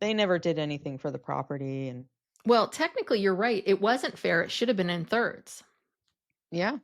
Speaker 2: They never did anything for the property and
Speaker 1: Well, technically, you're right. It wasn't fair. It should have been in thirds.
Speaker 2: yeah,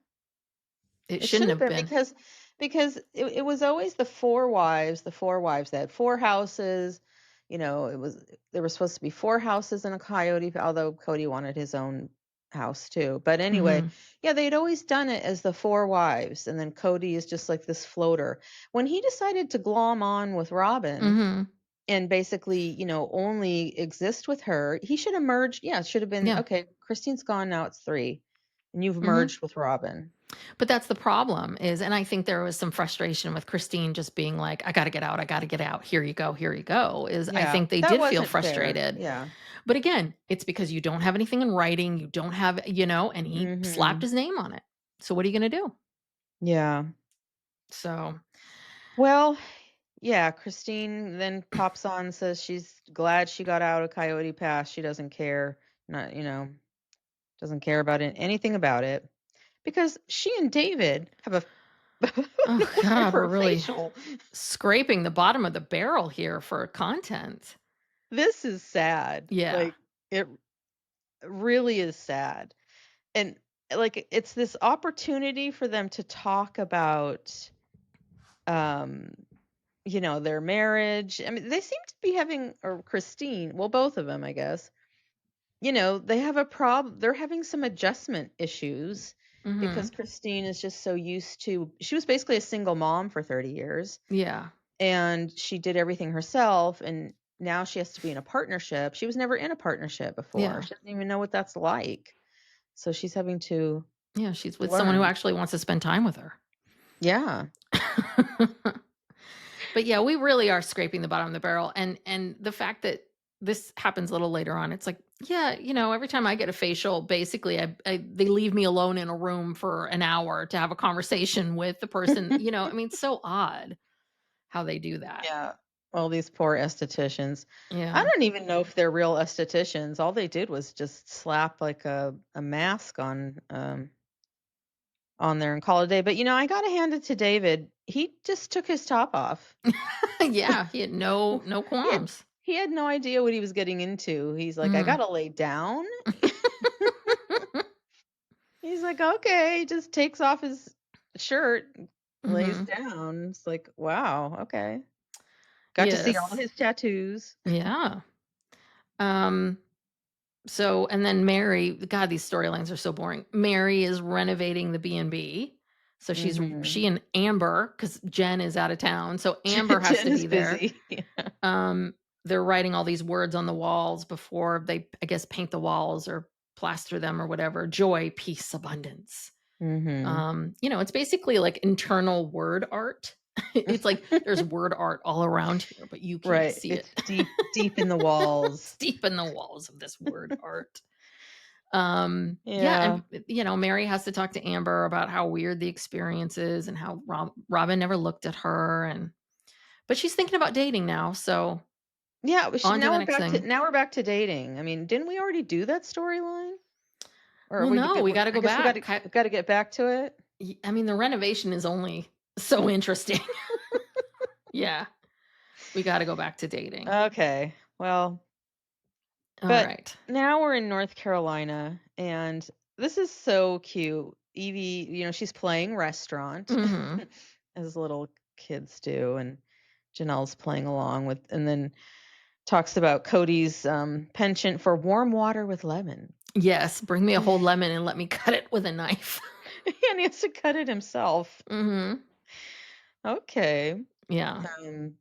Speaker 1: It
Speaker 2: it should
Speaker 1: shouldn't
Speaker 2: have
Speaker 1: have
Speaker 2: been
Speaker 1: been.
Speaker 2: because it was always the four wives that had four houses. It was there were supposed to be four houses in a coyote, although Cody wanted his own house too. But anyway,
Speaker 1: Mhm.
Speaker 2: yeah, they'd always done it as the four wives, and then Cody is just like this floater. When he decided to glom on with Robin
Speaker 1: Mhm.
Speaker 2: and basically, only exist with her, he should have merged. Yeah, it should have been
Speaker 1: Yeah.
Speaker 2: okay. Christine's gone now; it's three, and you've
Speaker 1: Mhm.
Speaker 2: merged with Robin.
Speaker 1: But that's the problem is and I think there was some frustration with Christine just being like, "I gotta get out. I gotta get out. Here you go. Here you go." Is I
Speaker 2: Yeah,
Speaker 1: think they
Speaker 2: that
Speaker 1: did feel
Speaker 2: wasn't fair.
Speaker 1: frustrated.
Speaker 2: Yeah.
Speaker 1: But again, it's because you don't have anything in writing. You don't have, and he slapped
Speaker 2: Mhm.
Speaker 1: his name on it. So what are you gonna do?
Speaker 2: Yeah.
Speaker 1: So
Speaker 2: Well, yeah, Christine then pops on and says she's glad she got out of Coyote Pass. She doesn't care. Not, doesn't care about anything about it because she and David have a
Speaker 1: oh god, we're
Speaker 2: whatever
Speaker 1: really
Speaker 2: facial.
Speaker 1: scraping the bottom of the barrel here for content.
Speaker 2: This is sad.
Speaker 1: Yeah.
Speaker 2: Like it really is sad. And like it's this opportunity for them to talk about um their marriage. I mean, they seem to be having or Christine, well, both of them, I guess, they have a problem. They're having some adjustment issues because
Speaker 1: Mhm.
Speaker 2: Christine is just so used to she was basically a single mom for 30 years,
Speaker 1: Yeah.
Speaker 2: and she did everything herself, and now she has to be in a partnership. She was never in a partnership before.
Speaker 1: Yeah.
Speaker 2: She doesn't even know what that's like. So she's having to
Speaker 1: Yeah, she's with someone who
Speaker 2: learn.
Speaker 1: actually wants to spend time with her.
Speaker 2: Yeah.
Speaker 1: But yeah, we really are scraping the bottom of the barrel, and the fact that this happens a little later on, it's like, yeah, every time I get a facial, basically, they leave me alone in a room for an hour to have a conversation with the person. I mean, it's so odd how they do that.
Speaker 2: Yeah. All these poor estheticians. I
Speaker 1: Yeah.
Speaker 2: don't even know if they're real estheticians. All they did was just slap like a mask on there and call it a day. But I gotta hand it to David. He just took his top off.
Speaker 1: Yeah, he had no
Speaker 2: He had
Speaker 1: qualms.
Speaker 2: he had no idea what he was getting into. He's like, I
Speaker 1: Mhm.
Speaker 2: gotta lay down. He's like, okay, he just takes off his shirt, lays
Speaker 1: Mhm.
Speaker 2: down. It's like, wow, okay. Got to see all
Speaker 1: Yes.
Speaker 2: his tattoos.
Speaker 1: Yeah. Um So, and then Meri, God, these storylines are so boring. Meri is renovating the B&B. So
Speaker 2: Mhm.
Speaker 1: she and Amber, because Jen is out of town. So Amber has
Speaker 2: Jen
Speaker 1: to
Speaker 2: is
Speaker 1: be there.
Speaker 2: busy. Yeah.
Speaker 1: Um, they're writing all these words on the walls before they, I guess, paint the walls or plaster them or whatever. Joy, peace, abundance.
Speaker 2: Mhm.
Speaker 1: It's basically like internal word art. It's like there's word art all around here, but you can't
Speaker 2: Right,
Speaker 1: see it.
Speaker 2: it's deep in the walls.
Speaker 1: It's deep in the walls of this word art. Yeah,
Speaker 2: Yeah.
Speaker 1: and Meri has to talk to Amber about how weird the experience is and how Robyn never looked at her, but she's thinking about dating now, so
Speaker 2: Yeah, we should
Speaker 1: on to
Speaker 2: now
Speaker 1: the
Speaker 2: we're
Speaker 1: next
Speaker 2: back to
Speaker 1: thing.
Speaker 2: dating. I mean, didn't we already do that storyline? Or are
Speaker 1: Well,
Speaker 2: we
Speaker 1: no, we gotta
Speaker 2: I
Speaker 1: go
Speaker 2: guess
Speaker 1: back.
Speaker 2: we gotta get back to it?
Speaker 1: I mean, the renovation is only so interesting. Yeah, we gotta go back to dating.
Speaker 2: Okay. Well,
Speaker 1: All
Speaker 2: but
Speaker 1: right.
Speaker 2: now we're in North Carolina, and this is so cute. Evie, she's playing restaurant,
Speaker 1: Mhm.
Speaker 2: as little kids do, and Janelle's playing along with, and then talks about Cody's penchant for warm water with lemon.
Speaker 1: Yes, bring me a whole lemon and let me cut it with a knife.
Speaker 2: And he has to cut it himself.
Speaker 1: Mhm.
Speaker 2: Okay.
Speaker 1: Yeah.
Speaker 2: Um,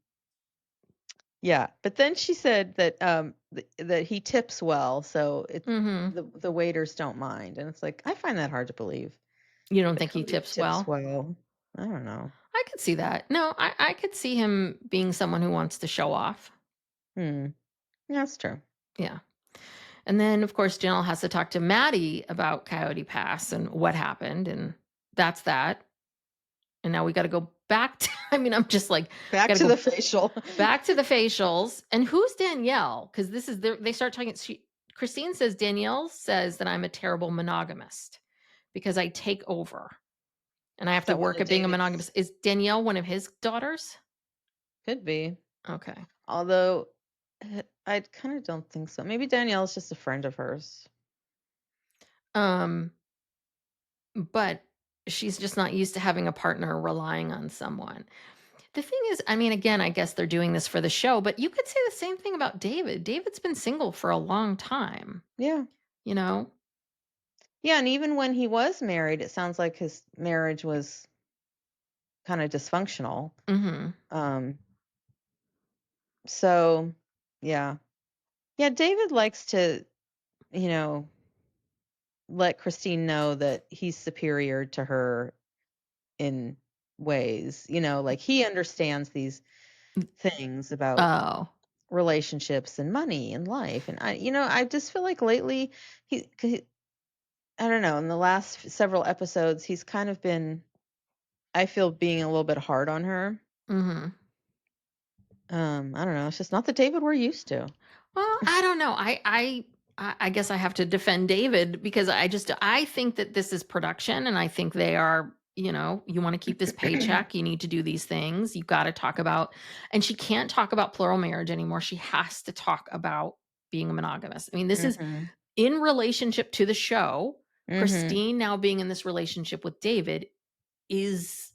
Speaker 2: yeah, but then she said that that he tips well, so
Speaker 1: Mhm.
Speaker 2: the waiters don't mind, and it's like I find that hard to believe.
Speaker 1: You don't
Speaker 2: That
Speaker 1: think he
Speaker 2: Cody
Speaker 1: tips
Speaker 2: tips
Speaker 1: well?
Speaker 2: well. I don't know.
Speaker 1: I could see that. No, I could see him being someone who wants to show off.
Speaker 2: Hmm. Yeah, that's true.
Speaker 1: Yeah. And then, of course, Janelle has to talk to Maddie about Coyote Pass and what happened. And that's that. And now we got to go back to, I mean, I'm just like,
Speaker 2: Back
Speaker 1: got to
Speaker 2: to the
Speaker 1: go
Speaker 2: facial.
Speaker 1: back to the facials. And who's Danielle? Because they start talking. Christine says, Danielle says that I'm a terrible monogamist because I take over and I have
Speaker 2: The
Speaker 1: to
Speaker 2: one
Speaker 1: work
Speaker 2: that
Speaker 1: at being a
Speaker 2: David's
Speaker 1: monogamist. Is Danielle one of his daughters?
Speaker 2: could be.
Speaker 1: Okay.
Speaker 2: Although I kind of don't think so. Maybe Danielle's just a friend of hers.
Speaker 1: Um, but she's just not used to having a partner relying on someone. The thing is, I mean, again, I guess they're doing this for the show, but you could say the same thing about David. David's been single for a long time,
Speaker 2: Yeah.
Speaker 1: you know?
Speaker 2: Yeah, and even when he was married, it sounds like his marriage was kind of dysfunctional.
Speaker 1: Mhm.
Speaker 2: Um, so yeah. Yeah, David likes to, you know, let Christine know that he's superior to her in ways, like he understands these things about
Speaker 1: Oh.
Speaker 2: relationships and money and life. And I just feel like lately I don't know, in the last several episodes, he's kind of been, I feel, being a little bit hard on her.
Speaker 1: Mhm.
Speaker 2: I don't know. It's just not the David we're used to.
Speaker 1: Well, I don't know. I guess I have to defend David because I think that this is production and I think they are, you want to keep this paycheck, you need to do these things. You got to talk about and she can't talk about plural marriage anymore. She has to talk about being a monogamous. I mean, this is
Speaker 2: Mhm.
Speaker 1: in relationship to the show.
Speaker 2: Mhm.
Speaker 1: Christine now being in this relationship with David is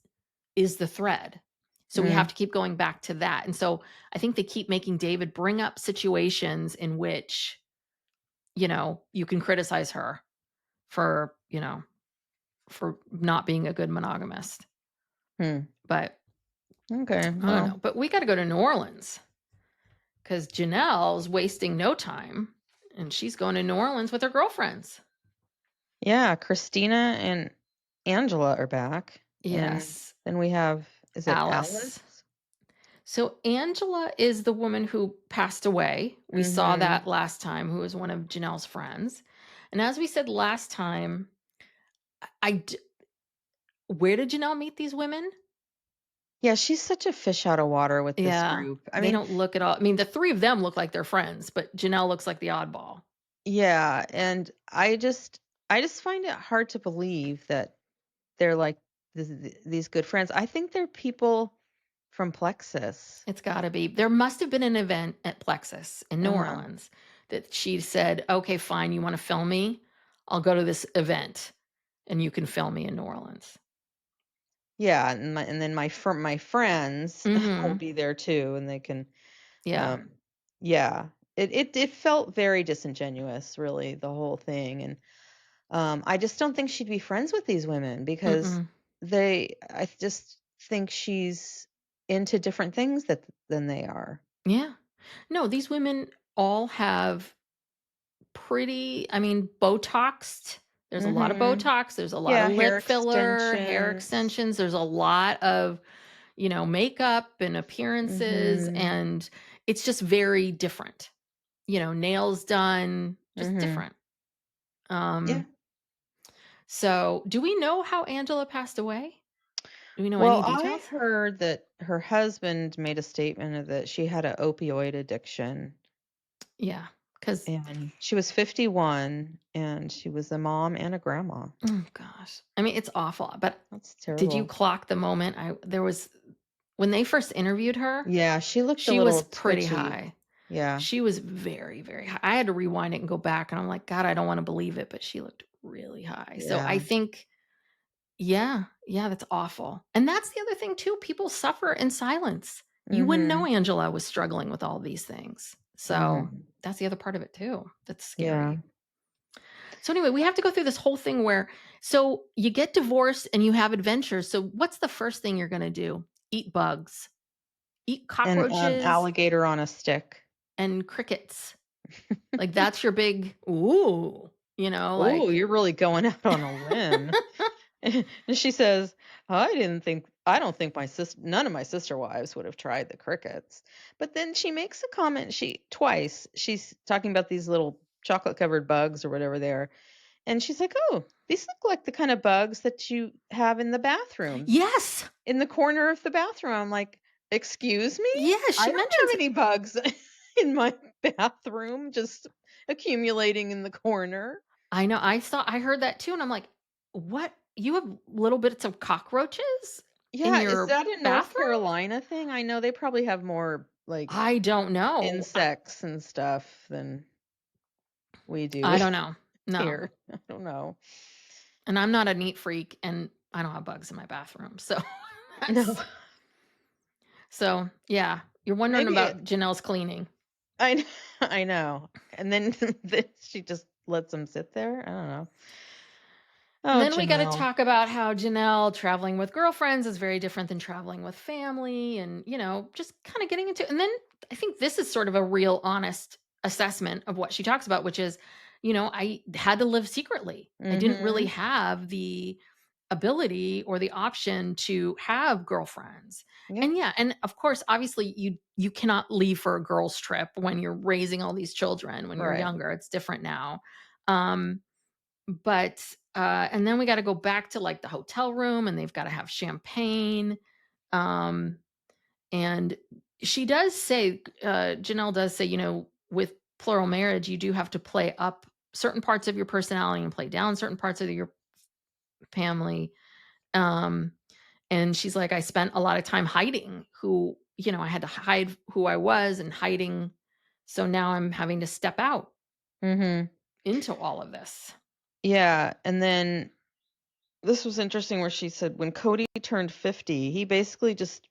Speaker 1: is the thread. So we have
Speaker 2: Mm.
Speaker 1: to keep going back to that. And so I think they keep making David bring up situations in which you can criticize her for, for not being a good monogamist.
Speaker 2: Hmm.
Speaker 1: But
Speaker 2: Okay.
Speaker 1: I don't
Speaker 2: Well,
Speaker 1: know. But we got to go to New Orleans because Janelle's wasting no time and she's going to New Orleans with her girlfriends.
Speaker 2: yeah, Christina and Angela are back. And
Speaker 1: Yes,
Speaker 2: then we have, is it
Speaker 1: Alice.
Speaker 2: Alice?
Speaker 1: So Angela is the woman who passed away. We saw that
Speaker 2: Mhm.
Speaker 1: last time, who was one of Janelle's friends. And as we said last time, I d- where did Janelle meet these women?
Speaker 2: Yeah, she's such a fish out of water with this
Speaker 1: Yeah,
Speaker 2: group. I
Speaker 1: they
Speaker 2: mean,
Speaker 1: don't look at all. I mean, the three of them look like they're friends, but Janelle looks like the oddball.
Speaker 2: yeah, and I just find it hard to believe that they're like these good friends. I think they're people from Plexus.
Speaker 1: It's got to be. There must have been an event at Plexus in New
Speaker 2: Uh-huh.
Speaker 1: Orleans that she said, "Okay, fine. You want to film me? I'll go to this event, and you can film me in New Orleans."
Speaker 2: Yeah, and then my friends will
Speaker 1: Mm-hmm.
Speaker 2: be there too, and they can
Speaker 1: Yeah.
Speaker 2: um yeah. It felt very disingenuous, really, the whole thing. And I just don't think she'd be friends with these women because
Speaker 1: Mm-mm.
Speaker 2: I just think she's into different things than they are.
Speaker 1: Yeah. No, these women all have pretty, I mean, Botoxed. There's a lot of
Speaker 2: Mhm.
Speaker 1: Botox. There's a lot
Speaker 2: Yeah,
Speaker 1: of
Speaker 2: hair
Speaker 1: lip filler, hair
Speaker 2: extensions.
Speaker 1: extensions. There's a lot of, makeup and appearances.
Speaker 2: Mhm.
Speaker 1: And it's just very different. Nails done, just
Speaker 2: Mhm.
Speaker 1: different.
Speaker 2: Yeah.
Speaker 1: Um, so do we know how Angela passed away? Do we know
Speaker 2: Well,
Speaker 1: any
Speaker 2: I
Speaker 1: details?
Speaker 2: heard that her husband made a statement of that she had an opioid addiction,
Speaker 1: Yeah. Because,
Speaker 2: and she was 51 and she was a mom and a grandma.
Speaker 1: oh gosh. I mean, it's awful. But
Speaker 2: That's
Speaker 1: did you
Speaker 2: terrible.
Speaker 1: clock the moment there was when they first interviewed her,
Speaker 2: Yeah, she looked a
Speaker 1: she was
Speaker 2: little
Speaker 1: pretty
Speaker 2: twitchy.
Speaker 1: high.
Speaker 2: Yeah.
Speaker 1: She was very, very high. I had to rewind it and go back, and I'm like, "God, I don't wanna believe it," but she looked really high. So I
Speaker 2: Yeah.
Speaker 1: think yeah, yeah, that's awful. And that's the other thing too, people suffer in silence. You wouldn't know
Speaker 2: Mhm.
Speaker 1: Angela was struggling with all these things. So
Speaker 2: Mhm.
Speaker 1: that's the other part of it too. That's
Speaker 2: Yeah.
Speaker 1: scary. So anyway, we have to go through this whole thing where so you get divorced and you have adventures. So what's the first thing you're gonna do? Eat bugs. Eat
Speaker 2: And
Speaker 1: cockroaches
Speaker 2: alligator on a stick.
Speaker 1: and crickets. Like, that's your big, "Ooh,"
Speaker 2: Oh,
Speaker 1: like
Speaker 2: you're really going out on a limb. And she says, I don't think none of my sister wives would have tried the crickets." But then she makes a comment, she's talking about these little chocolate covered bugs or whatever they are. And she's like, "Oh, these look like the kind of bugs that you have in the bathroom,
Speaker 1: Yes!
Speaker 2: in the corner of the bathroom." I'm like, "Excuse me?
Speaker 1: Yes,
Speaker 2: I
Speaker 1: she
Speaker 2: don't have
Speaker 1: mentions
Speaker 2: any bugs in my bathroom just accumulating in the corner."
Speaker 1: I know, I heard that too, and I'm like, "What? You have little bits of cockroaches in
Speaker 2: Yeah, is
Speaker 1: your
Speaker 2: that a North
Speaker 1: bathroom?"
Speaker 2: Carolina thing? I know they probably have more, like,
Speaker 1: I don't know.
Speaker 2: insects and stuff than we do
Speaker 1: I don't know. No.
Speaker 2: here. I don't know.
Speaker 1: And I'm not a neat freak, and I don't have bugs in my bathroom, so
Speaker 2: No,
Speaker 1: that's so, yeah, you're wondering
Speaker 2: maybe
Speaker 1: about Janelle's cleaning.
Speaker 2: I I know. And then then she just lets them sit there? I don't know. Oh,
Speaker 1: Then we got to
Speaker 2: Janelle.
Speaker 1: talk about how Janelle traveling with girlfriends is very different than traveling with family and, just kind of getting into. And then I think this is sort of a real honest assessment of what she talks about, which is, I had to live secretly. I didn't really
Speaker 2: Mhm.
Speaker 1: have the ability or the option to have girlfriends.
Speaker 2: Yeah,
Speaker 1: And yeah, and of course, obviously you cannot leave for a girls trip when you're raising all these children when you're
Speaker 2: right.
Speaker 1: younger. It's different now. Um but, and then we gotta go back to, like, the hotel room, and they've gotta have champagne, um, and she does say, Janelle does say, with plural marriage, you do have to play up certain parts of your personality and play down certain parts of your family, um, and she's like, "I spent a lot of time hiding I had to hide who I was and hiding, so now I'm having to step out
Speaker 2: Mhm.
Speaker 1: into all of this."
Speaker 2: Yeah, and then this was interesting where she said when Cody turned 50, he basically just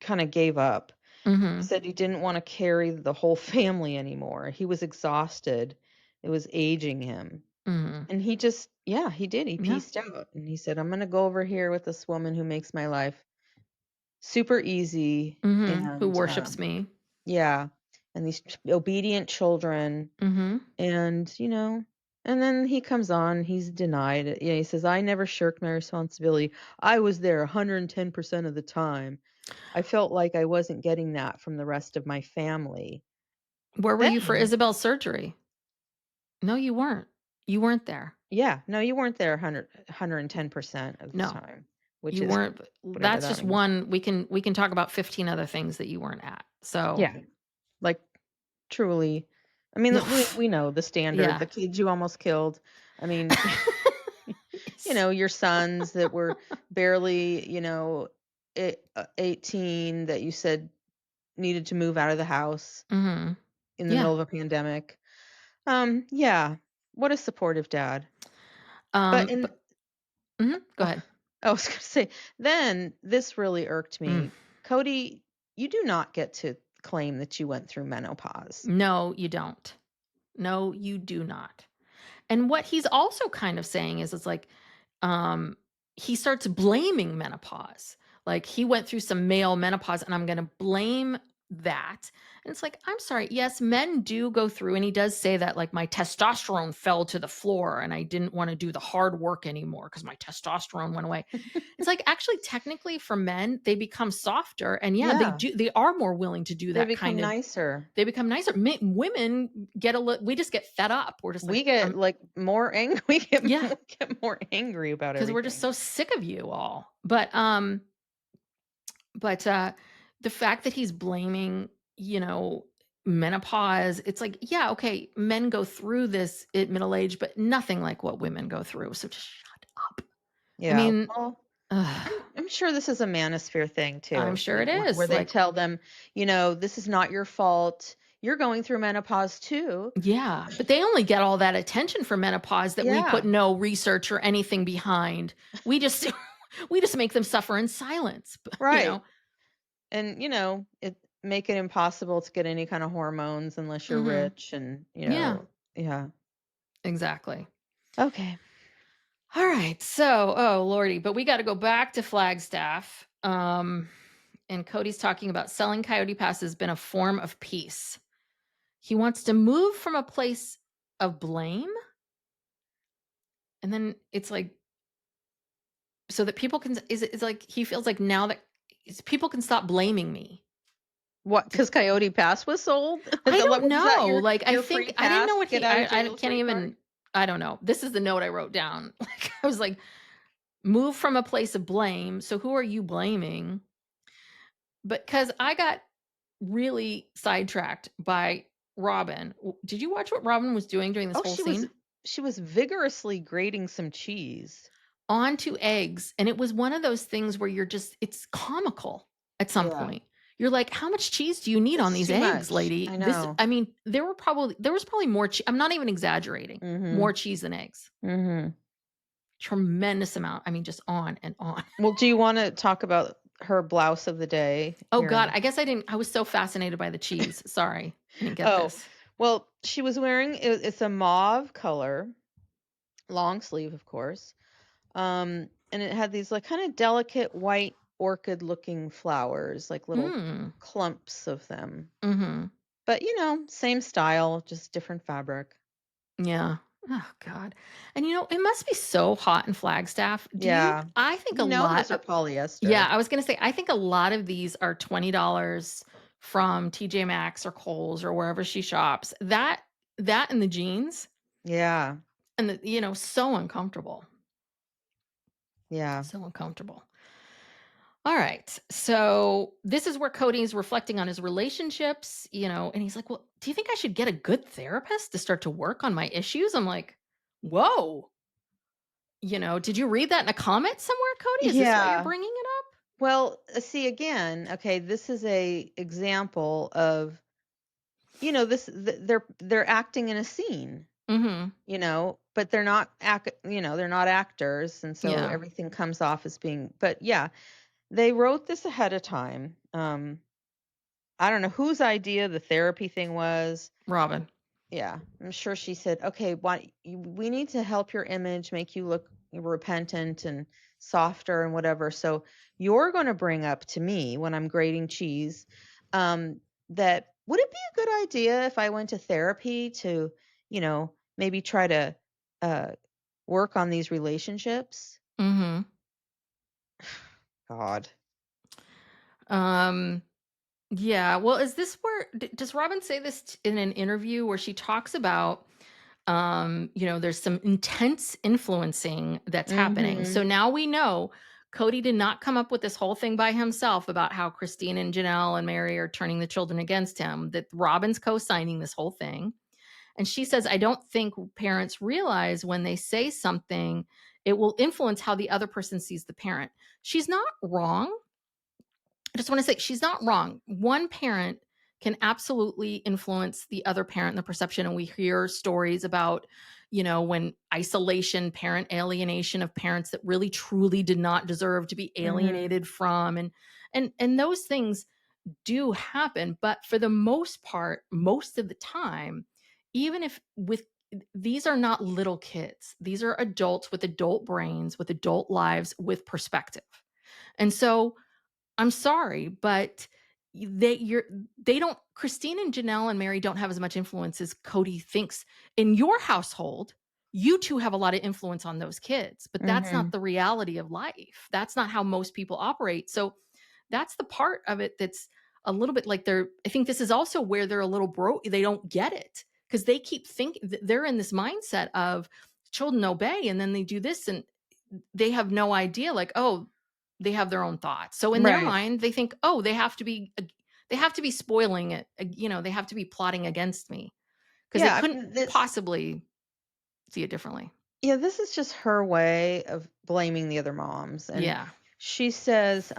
Speaker 2: kinda gave up. He
Speaker 1: Mhm.
Speaker 2: said he didn't wanna carry the whole family anymore. He was exhausted It was aging him.
Speaker 1: Mhm.
Speaker 2: And he just yeah, he did. He
Speaker 1: Yeah.
Speaker 2: pieced out and he said, "I'm gonna go over here with this woman who makes my life super easy."
Speaker 1: Mhm. Who
Speaker 2: And,
Speaker 1: worships me.
Speaker 2: yeah, and these obedient children.
Speaker 1: Mhm.
Speaker 2: And then he comes on, he's denied it. Yeah, he says, "I never shirked my responsibility. I was there 110% of the time. I felt like I wasn't getting that from the rest of my family."
Speaker 1: Where were you for
Speaker 2: Then
Speaker 1: Isabel's surgery? No, you weren't. You weren't there.
Speaker 2: yeah, no, you weren't there 110% of the
Speaker 1: No,
Speaker 2: time, which
Speaker 1: you
Speaker 2: is
Speaker 1: weren't.
Speaker 2: whatever
Speaker 1: That's
Speaker 2: that
Speaker 1: just
Speaker 2: means.
Speaker 1: one. We can talk about 15 other things that you weren't at. So,
Speaker 2: Yeah, like, truly. I mean,
Speaker 1: no.
Speaker 2: we know the standard,
Speaker 1: Yeah.
Speaker 2: the kids you almost killed. I mean,
Speaker 1: Yes.
Speaker 2: your sons that were barely, 18 that you said needed to move out of the house
Speaker 1: Mhm.
Speaker 2: in the
Speaker 1: Yeah.
Speaker 2: middle of a pandemic. Yeah, what a supportive dad. But in
Speaker 1: But go
Speaker 2: oh,
Speaker 1: ahead.
Speaker 2: I was gonna say, then this really irked
Speaker 1: Mm.
Speaker 2: me. Cody, you do not get to claim that you went through menopause.
Speaker 1: No, you don't. No, you do not. And what he's also kind of saying is it's like, um, he starts blaming menopause. Like he went through some male menopause and I'm going to blame that. And it's like, I'm sorry. Yes, men do go through, and he does say that like my testosterone fell to the floor and I didn't want to do the hard work anymore because my testosterone went away. It's like actually, technically, for men, they become softer, and yeah, they
Speaker 2: Yeah,
Speaker 1: do. They are more willing to do
Speaker 2: they
Speaker 1: that
Speaker 2: become
Speaker 1: kind of.
Speaker 2: nicer.
Speaker 1: They become nicer. Women get a little. We just get fed up. We're just like,
Speaker 2: We get, like, more angry. We get
Speaker 1: yeah,
Speaker 2: we get more angry about
Speaker 1: because we're just
Speaker 2: everything.
Speaker 1: so sick of you all. But the fact that he's blaming, you know, menopause, it's like, yeah, okay, men go through this at middle age, but nothing like what women go through. So just shut up. I
Speaker 2: Yeah,
Speaker 1: mean,
Speaker 2: well,
Speaker 1: ugh,
Speaker 2: I'm sure this is a manosphere thing
Speaker 1: I'm
Speaker 2: too,
Speaker 1: sure it
Speaker 2: where
Speaker 1: is.
Speaker 2: they
Speaker 1: Like,
Speaker 2: tell them, "This is not your fault. You're going through menopause too."
Speaker 1: yeah, but they only get all that attention for menopause that we put
Speaker 2: Yeah,
Speaker 1: no research or anything behind. We just we just make them suffer in silence,
Speaker 2: right. And, it make it impossible to get any kind of hormones unless you're
Speaker 1: Mhm.
Speaker 2: rich and,
Speaker 1: Yeah,
Speaker 2: yeah.
Speaker 1: exactly.
Speaker 2: Okay.
Speaker 1: All right. So, oh lordy, but we got to go back to Flagstaff. And Cody's talking about selling Coyote Pass has been a form of peace. He wants to move from a place of blame, and then it's like so that people can is it's like he feels like now that people can stop blaming me.
Speaker 2: What? Because Coyote Pass was sold? Is
Speaker 1: I
Speaker 2: that
Speaker 1: don't
Speaker 2: what was that
Speaker 1: know. Like I
Speaker 2: your free
Speaker 1: think I didn't know
Speaker 2: pass,
Speaker 1: what
Speaker 2: get
Speaker 1: he
Speaker 2: out of
Speaker 1: I
Speaker 2: jail
Speaker 1: can't
Speaker 2: free card?
Speaker 1: even I don't know. This is the note I wrote down. Like I was like move from a place of blame. So who are you blaming? But cuz I got really sidetracked by Robyn. Did you watch what Robyn was doing during this
Speaker 2: Oh,
Speaker 1: whole
Speaker 2: she was
Speaker 1: scene?
Speaker 2: she was vigorously grating some cheese.
Speaker 1: Onto eggs, and it was one of those things where you're just it's comical at some
Speaker 2: Yeah.
Speaker 1: point. You're like, "How much cheese do you need on
Speaker 2: It's
Speaker 1: these
Speaker 2: too
Speaker 1: eggs,
Speaker 2: much.
Speaker 1: lady?"
Speaker 2: I
Speaker 1: This
Speaker 2: know.
Speaker 1: I mean, there was probably more I'm not even exaggerating. More
Speaker 2: Mhm.
Speaker 1: cheese than eggs.
Speaker 2: Mhm.
Speaker 1: Tremendous amount. I mean, just on and on.
Speaker 2: Well, do you wanna talk about her blouse of the day
Speaker 1: Oh
Speaker 2: here
Speaker 1: god,
Speaker 2: in
Speaker 1: I guess I was so fascinated by the cheese. Sorry. I didn't get
Speaker 2: Oh,
Speaker 1: this.
Speaker 2: well, she was wearing it's a mauve color, long sleeve, of course. And it had these, like, kinda delicate white orchid-looking flowers, like little
Speaker 1: Mm.
Speaker 2: clumps of them.
Speaker 1: Mhm.
Speaker 2: But, same style, just different fabric.
Speaker 1: Yeah. Oh god. And it must be so hot in Flagstaff.
Speaker 2: Yeah.
Speaker 1: I think a
Speaker 2: You know
Speaker 1: lot
Speaker 2: those are
Speaker 1: yeah,
Speaker 2: polyester.
Speaker 1: I was gonna say, I think a lot of these are $20 from TJ Maxx or Kohl's or wherever she shops. That and the jeans
Speaker 2: Yeah.
Speaker 1: and so uncomfortable.
Speaker 2: Yeah.
Speaker 1: So uncomfortable. All right. So this is where Cody is reflecting on his relationships, and he's like, well, do you think I should get a good therapist to start to work on my issues? I'm like, whoa. Did you read that in a comment somewhere, Cody? Is this why you're
Speaker 2: Yeah.
Speaker 1: bringing it up?
Speaker 2: Well, see, again, okay, this is a example of, they're acting in a scene.
Speaker 1: Mhm.
Speaker 2: But they're not actors, and so
Speaker 1: Yeah.
Speaker 2: everything comes off as being, but yeah, they wrote this ahead of time. I don't know whose idea the therapy thing was.
Speaker 1: Robin.
Speaker 2: Yeah, I'm sure she said, "Okay, we need to help your image, make you look repentant and softer and whatever. So you're going to bring up to me when I'm grating cheese, that would it be a good idea if I went to therapy to, maybe try to uh, work on these relationships?"
Speaker 1: Mhm.
Speaker 2: God.
Speaker 1: Um, yeah, well, is this where does Robin say this in an interview where she talks about, there's some intense influencing that's happening.
Speaker 2: Mm-hmm.
Speaker 1: So now we know Kody did not come up with this whole thing by himself about how Christine and Janelle and Meri are turning the children against him, that Robin's co-signing this whole thing. And she says, I don't think parents realize when they say something, it will influence how the other person sees the parent. She's not wrong. I just want to say she's not wrong. One parent can absolutely influence the other parent in the perception. And we hear stories about, when isolation, parent alienation of parents that really truly did not deserve to be
Speaker 2: Mm-hmm.
Speaker 1: alienated from. And those things do happen. But for the most part, most of the time, even if with these are not little kids, these are adults with adult brains, with adult lives, with perspective. And so I'm sorry, but they don't Christine and Janelle and Meri don't have as much influence as Kody thinks. In your household, you 2 have a lot of influence on those kids, but that's
Speaker 2: Mm-hmm.
Speaker 1: not the reality of life. That's not how most people operate. So that's the part of it that's a little bit like I think this is also where they're a little broke. They don't get it because they keep thinking they're in this mindset of children obey and then they do this and they have no idea like, oh, they have their own thoughts. So in their
Speaker 2: Right.
Speaker 1: mind, they think, "Oh, they have to be spoiling it. They have to be plotting against me because they
Speaker 2: Yeah. I
Speaker 1: couldn't
Speaker 2: mean, this.
Speaker 1: possibly see it differently."
Speaker 2: Yeah, this is just her way of blaming the other moms. And
Speaker 1: Yeah.
Speaker 2: she says,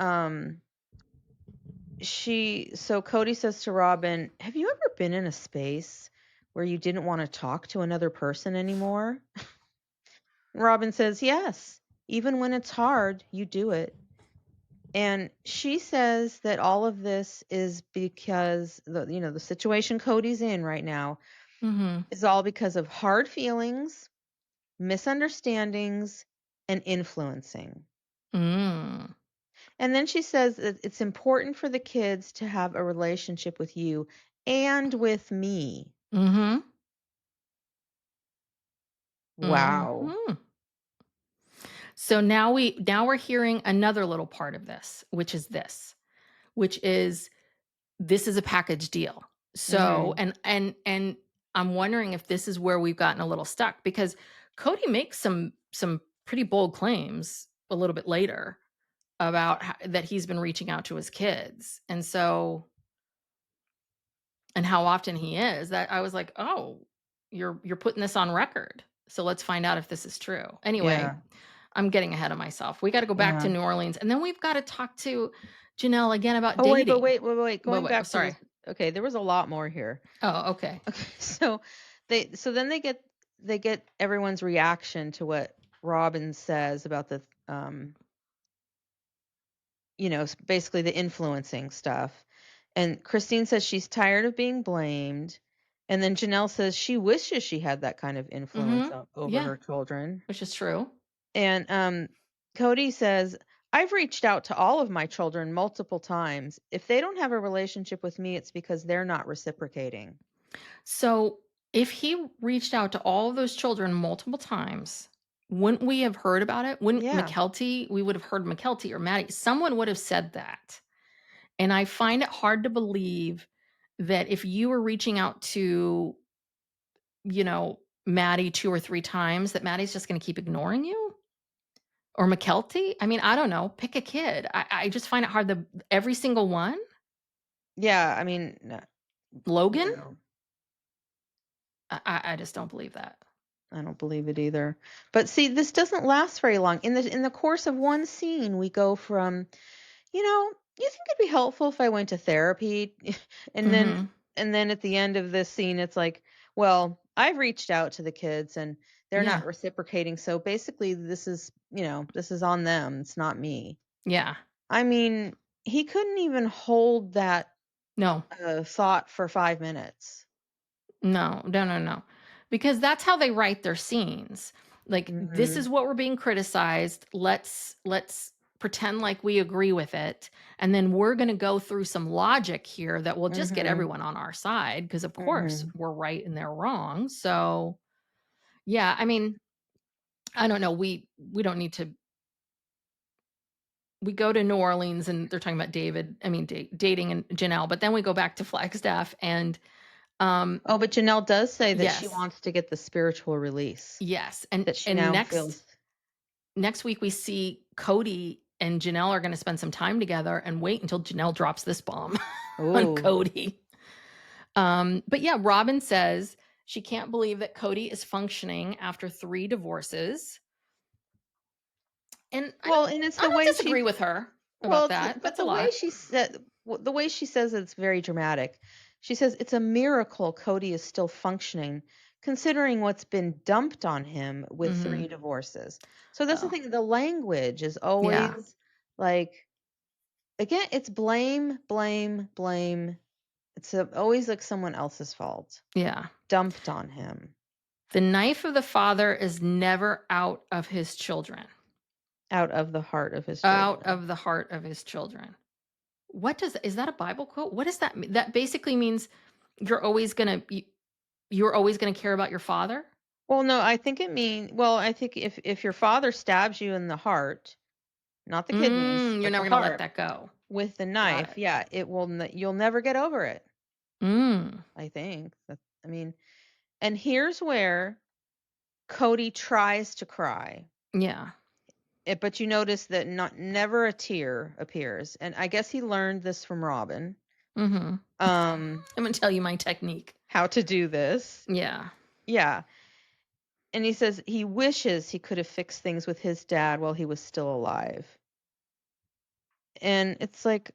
Speaker 2: so Cody says to Robin, "Have you ever been in a space where you didn't want to talk to another person anymore?" Robin says, "Yes. Even when it's hard, you do it." And she says that all of this is because the situation Cody's in right now
Speaker 1: Mhm.
Speaker 2: is all because of hard feelings, misunderstandings, and influencing.
Speaker 1: Mm.
Speaker 2: And then she says that it's important for the kids to have a relationship with you and with me.
Speaker 1: Mhm.
Speaker 2: Wow.
Speaker 1: Mhm. So now we're hearing another little part of this, which is this is a package deal. So,
Speaker 2: Mhm.
Speaker 1: and I'm wondering if this is where we've gotten a little stuck because Cody makes some pretty bold claims a little bit later about that he's been reaching out to his kids. And so and how often he is that I was like, "Oh, you're putting this on record. So let's find out if this is true." Anyway,
Speaker 2: Yeah.
Speaker 1: I'm getting ahead of myself. We got to go back to
Speaker 2: Yeah.
Speaker 1: New Orleans and then we've got to talk to Janelle again about
Speaker 2: Oh, wait, but
Speaker 1: dating.
Speaker 2: wait.
Speaker 1: Wait,
Speaker 2: Going
Speaker 1: wait,
Speaker 2: back to
Speaker 1: sorry.
Speaker 2: this. Okay, there was a lot more here.
Speaker 1: Oh, okay.
Speaker 2: Okay, then they get everyone's reaction to what Robin says about the basically the influencing stuff. And Christine says she's tired of being blamed. And then Janelle says she wishes she had that kind of influence
Speaker 1: Mhm.
Speaker 2: over
Speaker 1: Yeah,
Speaker 2: her children.
Speaker 1: which is true.
Speaker 2: And Cody says, "I've reached out to all of my children multiple times. If they don't have a relationship with me, it's because they're not reciprocating."
Speaker 1: So, if he reached out to all of those children multiple times, wouldn't we have heard about it? Wouldn't
Speaker 2: Yeah.
Speaker 1: McKelty we would have heard McKelty or Maddie, someone would have said that. And I find it hard to believe that if you were reaching out to, Maddie 2 or 3 times, that Maddie's just gonna keep ignoring you? Or McKelty? I mean, I don't know, pick a kid. I just find it hard that every single one?
Speaker 2: Yeah, I mean, no,
Speaker 1: Logan?
Speaker 2: no.
Speaker 1: I just don't believe that.
Speaker 2: I don't believe it either. But see, this doesn't last very long. In the course of one scene, we go from, you think it'd be helpful if I went to therapy? and then
Speaker 1: Mhm.
Speaker 2: and then at the end of this scene, it's like, well, I've reached out to the kids and they're
Speaker 1: Yeah.
Speaker 2: not reciprocating. So basically, this is on them. It's not me.
Speaker 1: Yeah.
Speaker 2: I mean, he couldn't even hold that
Speaker 1: No.
Speaker 2: thought for 5 minutes.
Speaker 1: No, no, no, no. Because that's how they write their scenes. Like, this
Speaker 2: Mhm.
Speaker 1: is what we're being criticized. Let's pretend like we agree with it. And then we're gonna go through some logic here that will just get
Speaker 2: Mhm.
Speaker 1: everyone on our side. Because of course
Speaker 2: Mhm.
Speaker 1: we're right and they're wrong. So yeah, I mean, I don't know. We don't need to we go to New Orleans and they're talking about David, I mean dating and Janelle, but then we go back to Flagstaff and um
Speaker 2: Oh, but Janelle does say that she
Speaker 1: yes.
Speaker 2: wants to get the spiritual release,
Speaker 1: Yes. And
Speaker 2: that she
Speaker 1: and
Speaker 2: now
Speaker 1: next
Speaker 2: feels.
Speaker 1: next week we see Kody and Janelle are going to spend some time together and wait until Janelle drops this bomb on
Speaker 2: Ooh.
Speaker 1: Kody. But yeah, Robyn says she can't believe that Kody is functioning after 3 divorces. And
Speaker 2: Well, and it's
Speaker 1: I
Speaker 2: the
Speaker 1: don't
Speaker 2: way
Speaker 1: disagree
Speaker 2: she
Speaker 1: with her
Speaker 2: well,
Speaker 1: about
Speaker 2: it's
Speaker 1: that.
Speaker 2: but
Speaker 1: That's a
Speaker 2: the way
Speaker 1: lot.
Speaker 2: she said the way she says it's very dramatic. She says it's a miracle Cody is still functioning considering what's been dumped on him with
Speaker 1: Mhm.
Speaker 2: 3 divorces. So that's the
Speaker 1: Oh,
Speaker 2: thing, the language is
Speaker 1: yeah.
Speaker 2: always like again, it's blame, blame, blame. It's always like someone else's fault
Speaker 1: Yeah.
Speaker 2: dumped on him
Speaker 1: The knife of the father is never out of his children.
Speaker 2: out of the heart of his
Speaker 1: Out
Speaker 2: children.
Speaker 1: of the heart of his children. What does is that a Bible quote? What does that mean? That basically means you're always gonna you're always gonna care about your father?
Speaker 2: Well, no, I think if your father stabs you in the heart, not the kidneys,
Speaker 1: You're
Speaker 2: but the
Speaker 1: never gonna let
Speaker 2: heart
Speaker 1: that go.
Speaker 2: with the
Speaker 1: Got
Speaker 2: knife,
Speaker 1: it.
Speaker 2: yeah, you'll never get over it,
Speaker 1: Mm.
Speaker 2: I think. I mean, and here's where Cody tries to cry.
Speaker 1: Yeah.
Speaker 2: But you notice that not never a tear appears. And I guess he learned this from Robin.
Speaker 1: Mhm.
Speaker 2: Um
Speaker 1: I'm gonna tell you my technique.
Speaker 2: how to do this.
Speaker 1: Yeah.
Speaker 2: Yeah. And he says he wishes he could have fixed things with his dad while he was still alive. And it's like,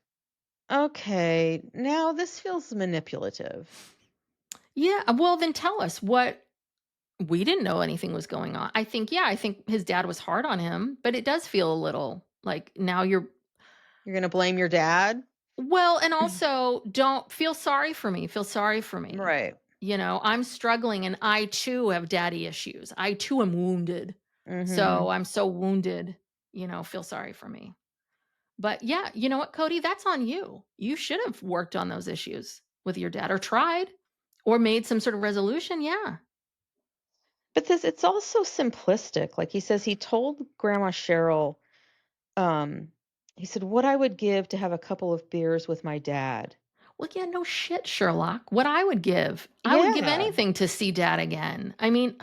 Speaker 2: okay, now this feels manipulative.
Speaker 1: Yeah, well, then tell us what we didn't know anything was going on. I think his dad was hard on him, but it does feel a little like now you're
Speaker 2: You're gonna blame your dad?
Speaker 1: well, and also don't feel sorry for me. Feel sorry for me.
Speaker 2: Right.
Speaker 1: You know, I'm struggling and I too have daddy issues. I too am wounded. So
Speaker 2: Mhm.
Speaker 1: I'm so wounded, feel sorry for me. But yeah, you know what, Cody? That's on you. You should have worked on those issues with your dad or tried or made some sort of resolution. Yeah.
Speaker 2: But this it's also simplistic. Like he says he told Grandma Cheryl, um, he said, "What I would give to have a couple of beers with my dad."
Speaker 1: Well, yeah, no shit, Sherlock. What I would give
Speaker 2: Yeah.
Speaker 1: anything to see dad again. I mean,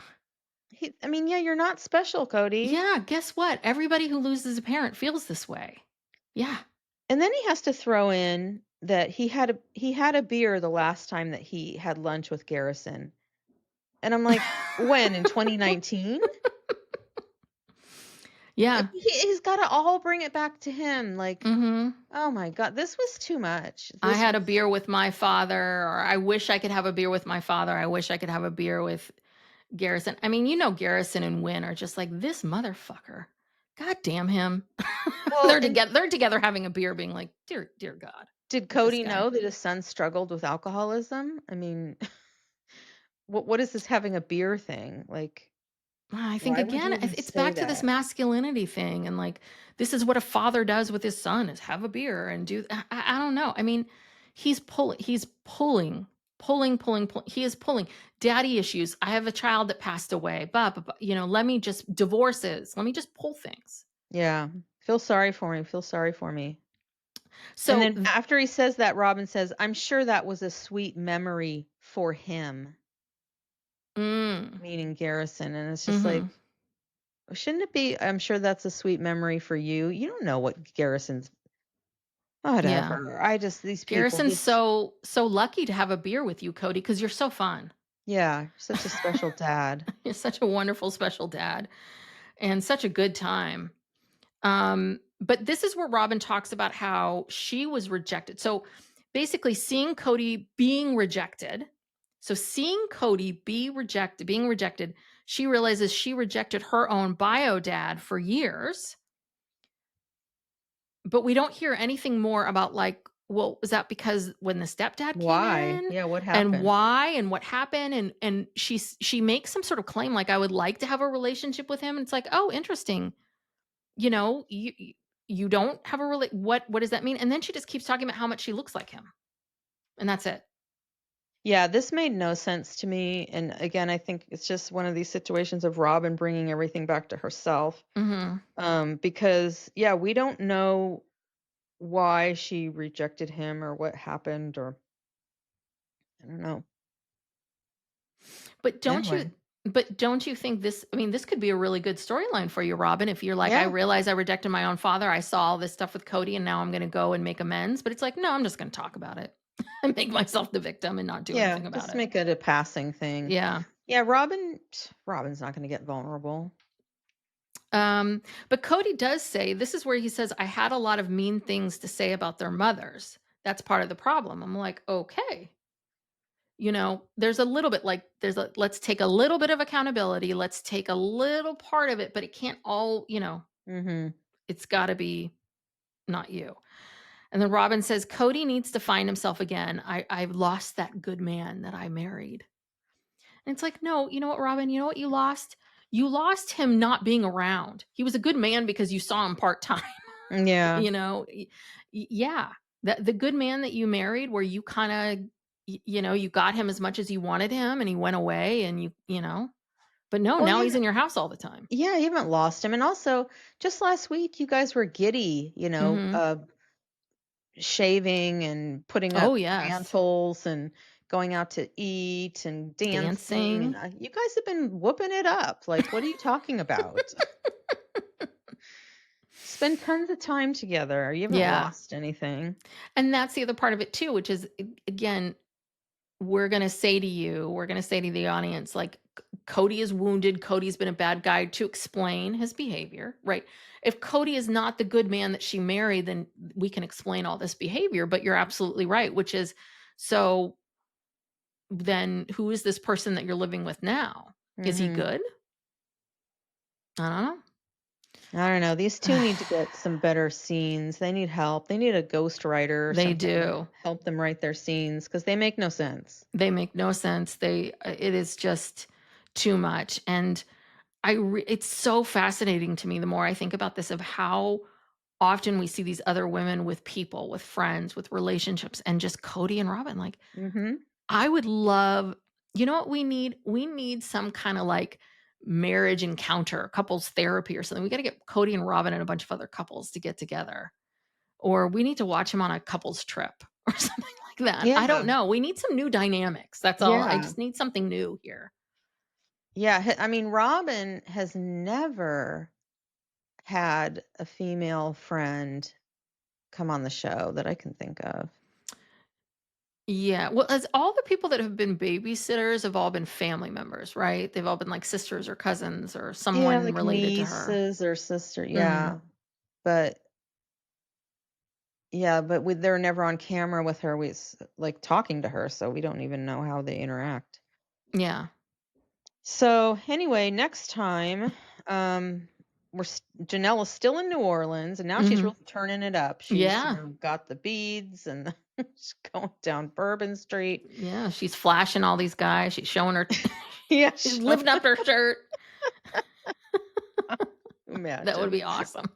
Speaker 2: I mean, yeah, you're not special, Cody.
Speaker 1: yeah, guess what? Everybody who loses a parent feels this way. Yeah.
Speaker 2: And then he has to throw in that he had a beer the last time that he had lunch with Garrison. And I'm like, "When, in 2019?"
Speaker 1: Yeah.
Speaker 2: He's gotta all bring it back to him, like,
Speaker 1: Mhm.
Speaker 2: oh my god, this was too much.
Speaker 1: I
Speaker 2: This
Speaker 1: had a
Speaker 2: was
Speaker 1: beer with my father, or I wish I could have a beer with my father. I wish I could have a beer with Garrison. I mean, Garrison and Wynn are just like this motherfucker. God damn him.
Speaker 2: well, and
Speaker 1: They're together having a beer, being like, dear God,
Speaker 2: did
Speaker 1: with this
Speaker 2: Cody
Speaker 1: guy.
Speaker 2: know that his son struggled with alcoholism? I mean, what is this having a beer thing? Like,
Speaker 1: I think
Speaker 2: why would
Speaker 1: again,
Speaker 2: you even
Speaker 1: it's
Speaker 2: say
Speaker 1: back to this
Speaker 2: that?
Speaker 1: masculinity thing, and like this is what a father does with his son: is have a beer and do. I don't know. I mean, he's pulling. He is pulling. Daddy issues. I have a child that passed away. Blah. Let me just divorces. Let me just pull things.
Speaker 2: Yeah. Feel sorry for me, feel sorry for me. And
Speaker 1: So,
Speaker 2: then after he says that, Robin says, "I'm sure that was a sweet memory for him,"
Speaker 1: mm,
Speaker 2: meaning Garrison, and it's just
Speaker 1: hmm
Speaker 2: like, shouldn't it be, "I'm sure that's a sweet memory for you"? You don't know what Garrison's
Speaker 1: yeah.
Speaker 2: whatever. I just these people
Speaker 1: Garrison's
Speaker 2: just
Speaker 1: so lucky to have a beer with you, Cody, because you're so fun.
Speaker 2: yeah, such a special dad.
Speaker 1: You're such a wonderful, special dad, and such a good time. But this is where Robin talks about how she was rejected. So basically, seeing Kody being rejected. So seeing Kody being rejected, she realizes she rejected her own bio dad for years. But we don't hear anything more about like well, was that because when the stepdad came
Speaker 2: Why?
Speaker 1: in,
Speaker 2: Yeah, what
Speaker 1: and
Speaker 2: happened?
Speaker 1: why and what happened? And she makes some sort of claim like, "I would like to have a relationship with him." And it's like, "Oh, interesting. You know, you don't have a what does that mean?" And then she just keeps talking about how much she looks like him, and that's it.
Speaker 2: Yeah, this made no sense to me, and again, I think it's just one of these situations of Robin bringing everything back to herself,
Speaker 1: Mhm.
Speaker 2: because, yeah, we don't know why she rejected him or what happened or I don't know.
Speaker 1: But
Speaker 2: Anyway.
Speaker 1: don't you think this I mean, this could be a really good storyline for you, Robin, if you're like, "I
Speaker 2: Yeah.
Speaker 1: realize I rejected my own father. I saw all this stuff with Cody, and now I'm gonna go and make amends." But it's like, "No, I'm just gonna talk about it and make myself the victim and not do
Speaker 2: Yeah,
Speaker 1: anything about
Speaker 2: just
Speaker 1: it."
Speaker 2: make it a passing thing.
Speaker 1: Yeah.
Speaker 2: Yeah, Robin's not gonna get vulnerable.
Speaker 1: But Cody does say this is where he says, "I had a lot of mean things to say about their mothers. That's part of the problem." I'm like, "Okay." There's a little bit like there's a let's take a little bit of accountability. Let's take a little part of it, but it can't all,
Speaker 2: Mhm.
Speaker 1: it's got to be not you. And then Robin says, Cody needs to find himself again. I've lost that good man that I married. And it's like, no, you know what, Robin? You know what you lost? You lost him not being around. He was a good man because you saw him part time.
Speaker 2: Yeah.
Speaker 1: Yeah. The good man that you married, where you kind of, you got him as much as you wanted him and he went away and but no,
Speaker 2: Well,
Speaker 1: now
Speaker 2: you
Speaker 1: he's
Speaker 2: know,
Speaker 1: in your house all the time.
Speaker 2: yeah, you haven't lost him, and also, just last week, you guys were giddy,
Speaker 1: Hmm.
Speaker 2: shaving and putting
Speaker 1: Oh,
Speaker 2: up
Speaker 1: yes.
Speaker 2: mantles and going out to eat and dancing, and,
Speaker 1: Dancing.
Speaker 2: you guys have been whooping it up, like, what are you talking about? Spend tons of time together, you haven't
Speaker 1: Yeah.
Speaker 2: lost anything.
Speaker 1: And that's the other part of it too, which is again, we're going to say to the audience, like, Cody is wounded. Cody's been a bad guy to explain his behavior, right? If Cody is not the good man that she married, then we can explain all this behavior. But you're absolutely right, which is so then who is this person that you're living with now? Is he
Speaker 2: Mhm.
Speaker 1: good? I don't
Speaker 2: I don't know. These
Speaker 1: know.
Speaker 2: 2 need to get some better scenes. They need help. They need a ghostwriter or
Speaker 1: They
Speaker 2: something to
Speaker 1: do.
Speaker 2: help them write their scenes because they make no sense.
Speaker 1: They make no sense. It is just too much. And it's so fascinating to me the more I think about this of how often we see these other women with people, with friends, with relationships, and just Cody and Robin. Like,
Speaker 2: Mhm.
Speaker 1: I would love, you know what we need? We need some kind of like marriage encounter, couples therapy or something. We got to get Cody and Robin and a bunch of other couples to get together. Or we need to watch him on a couples trip or something like that. I don't
Speaker 2: Yeah.
Speaker 1: know. We need some new dynamics. That's all. I
Speaker 2: Yeah.
Speaker 1: just need something new here.
Speaker 2: Yeah, I mean, Robin has never had a female friend come on the show that I can think of.
Speaker 1: Yeah. Well, as all the people that have been babysitters have all been family members, right? They've all been like sisters or cousins or
Speaker 2: Yeah,
Speaker 1: someone
Speaker 2: like
Speaker 1: related to her.
Speaker 2: nieces or sister,
Speaker 1: Mhm.
Speaker 2: yeah. But but they're never on camera with her. Like talking to her, so we don't even know how they interact.
Speaker 1: Yeah.
Speaker 2: So anyway, next time, Janelle is still in New Orleans, and now she's
Speaker 1: Mhm.
Speaker 2: really turning it up. She's
Speaker 1: Yeah.
Speaker 2: got the beads and she's going down Bourbon Street.
Speaker 1: Yeah, she's flashing all these guys. She's showing her
Speaker 2: Yeah,
Speaker 1: she's lifting up her shirt. That would
Speaker 2: imagine.
Speaker 1: be awesome.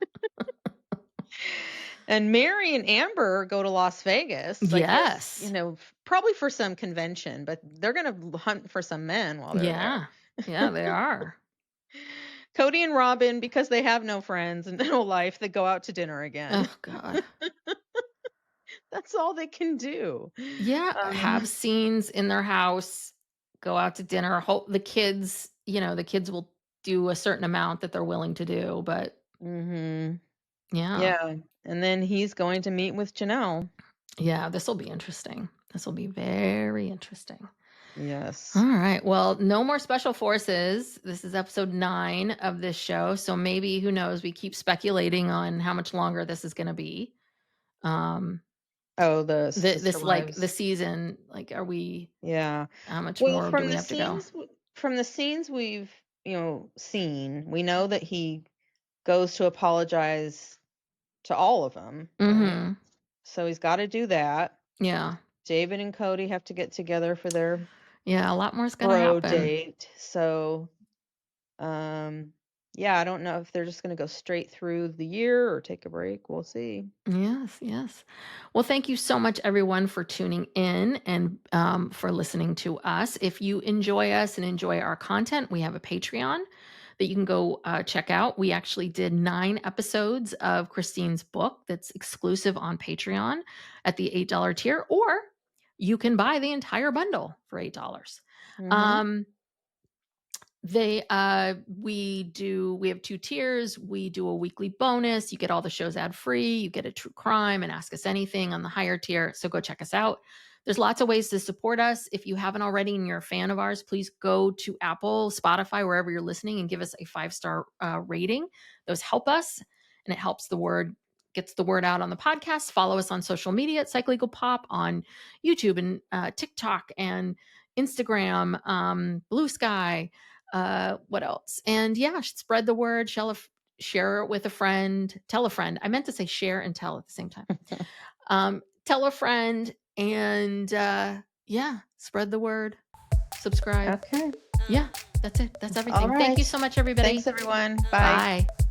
Speaker 2: And Meri and Amber go to Las Vegas, I guess,
Speaker 1: Yes.
Speaker 2: probably for some convention, but they're gonna hunt for some men while they're there.
Speaker 1: Yeah. Yeah, they are.
Speaker 2: Cody and Robin, because they have no friends and no life, they go out to dinner again.
Speaker 1: Oh god.
Speaker 2: That's all they can do.
Speaker 1: Yeah, have
Speaker 2: Um,
Speaker 1: scenes in their house, go out to dinner, hope the kids will do a certain amount that they're willing to do, but
Speaker 2: mhm.
Speaker 1: yeah.
Speaker 2: Yeah, and then he's going to meet with Janelle.
Speaker 1: Yeah, this will be interesting. This will be very interesting. All
Speaker 2: Yes.
Speaker 1: right. Well, no more special forces. This is episode 9 of this show. So maybe, who knows, we keep speculating on how much longer this is going to be. Um,
Speaker 2: Oh, the Sister
Speaker 1: this like the
Speaker 2: Wives.
Speaker 1: season, like, are we,
Speaker 2: Yeah.
Speaker 1: how much
Speaker 2: Well,
Speaker 1: more do we have to go?
Speaker 2: from the scenes we've, seen, we know that he goes to apologize to all of them, right?
Speaker 1: Hmm.
Speaker 2: So he's gotta do that.
Speaker 1: Yeah.
Speaker 2: David and Kody have to get together for their
Speaker 1: Yeah, a lot more is gonna
Speaker 2: bro
Speaker 1: happen.
Speaker 2: date. So, um, yeah, I don't know if they're just gonna go straight through the year or take a break. We'll see.
Speaker 1: Yes, yes. Well, thank you so much, everyone, for tuning in and for listening to us. If you enjoy us and enjoy our content, we have a Patreon that you can go check out. We actually did 9 episodes of Christine's book that's exclusive on Patreon at the $8 tier, or you can buy the entire bundle for $8.
Speaker 2: Mhm.
Speaker 1: Um, we have 2 tiers. We do a weekly bonus. You get all the shows ad free. You get a true crime and ask us anything on the higher tier. So go check us out. There's lots of ways to support us. If you haven't already and you're a fan of ours, please go to Apple, Spotify, wherever you're listening, and give us a 5-star rating. Those help us, and it helps gets the word out on the podcast. Follow us on social media at Psych Legal Pop on YouTube and TikTok and Instagram, Blue Sky, what else? And yeah, spread the word, share it with a friend, tell a friend. I meant to say share and tell at the same time. Tell a friend and yeah, spread the word, subscribe.
Speaker 2: Okay.
Speaker 1: Yeah, that's it. That's
Speaker 2: All
Speaker 1: everything. Thank you
Speaker 2: right.
Speaker 1: so much, everybody.
Speaker 2: Thanks, everyone. Bye.
Speaker 1: Bye.